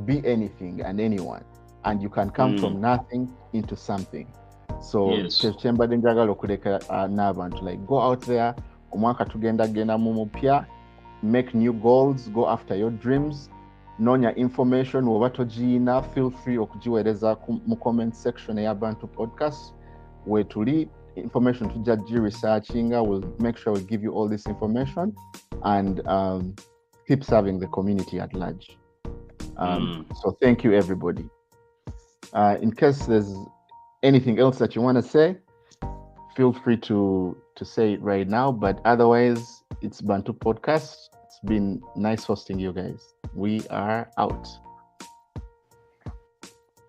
be anything and anyone, and you can come from nothing into something. So kyembadde njagala okuleka n'abantu, like, go out there, omwaka tugenda mu mupya, make new goals, go after your dreams. Noonya information woba togiina, feel free okugiweereza mu comment section eya Bantu Podcast. Where tuli information tujja researchinga, we'll make sure we give you all this information and keep serving the community at large. So thank you, everybody. In case there's anything else that you want to say, feel free to say it right now. But otherwise, it's Bantu Podcast. It's been nice hosting you guys. We are out.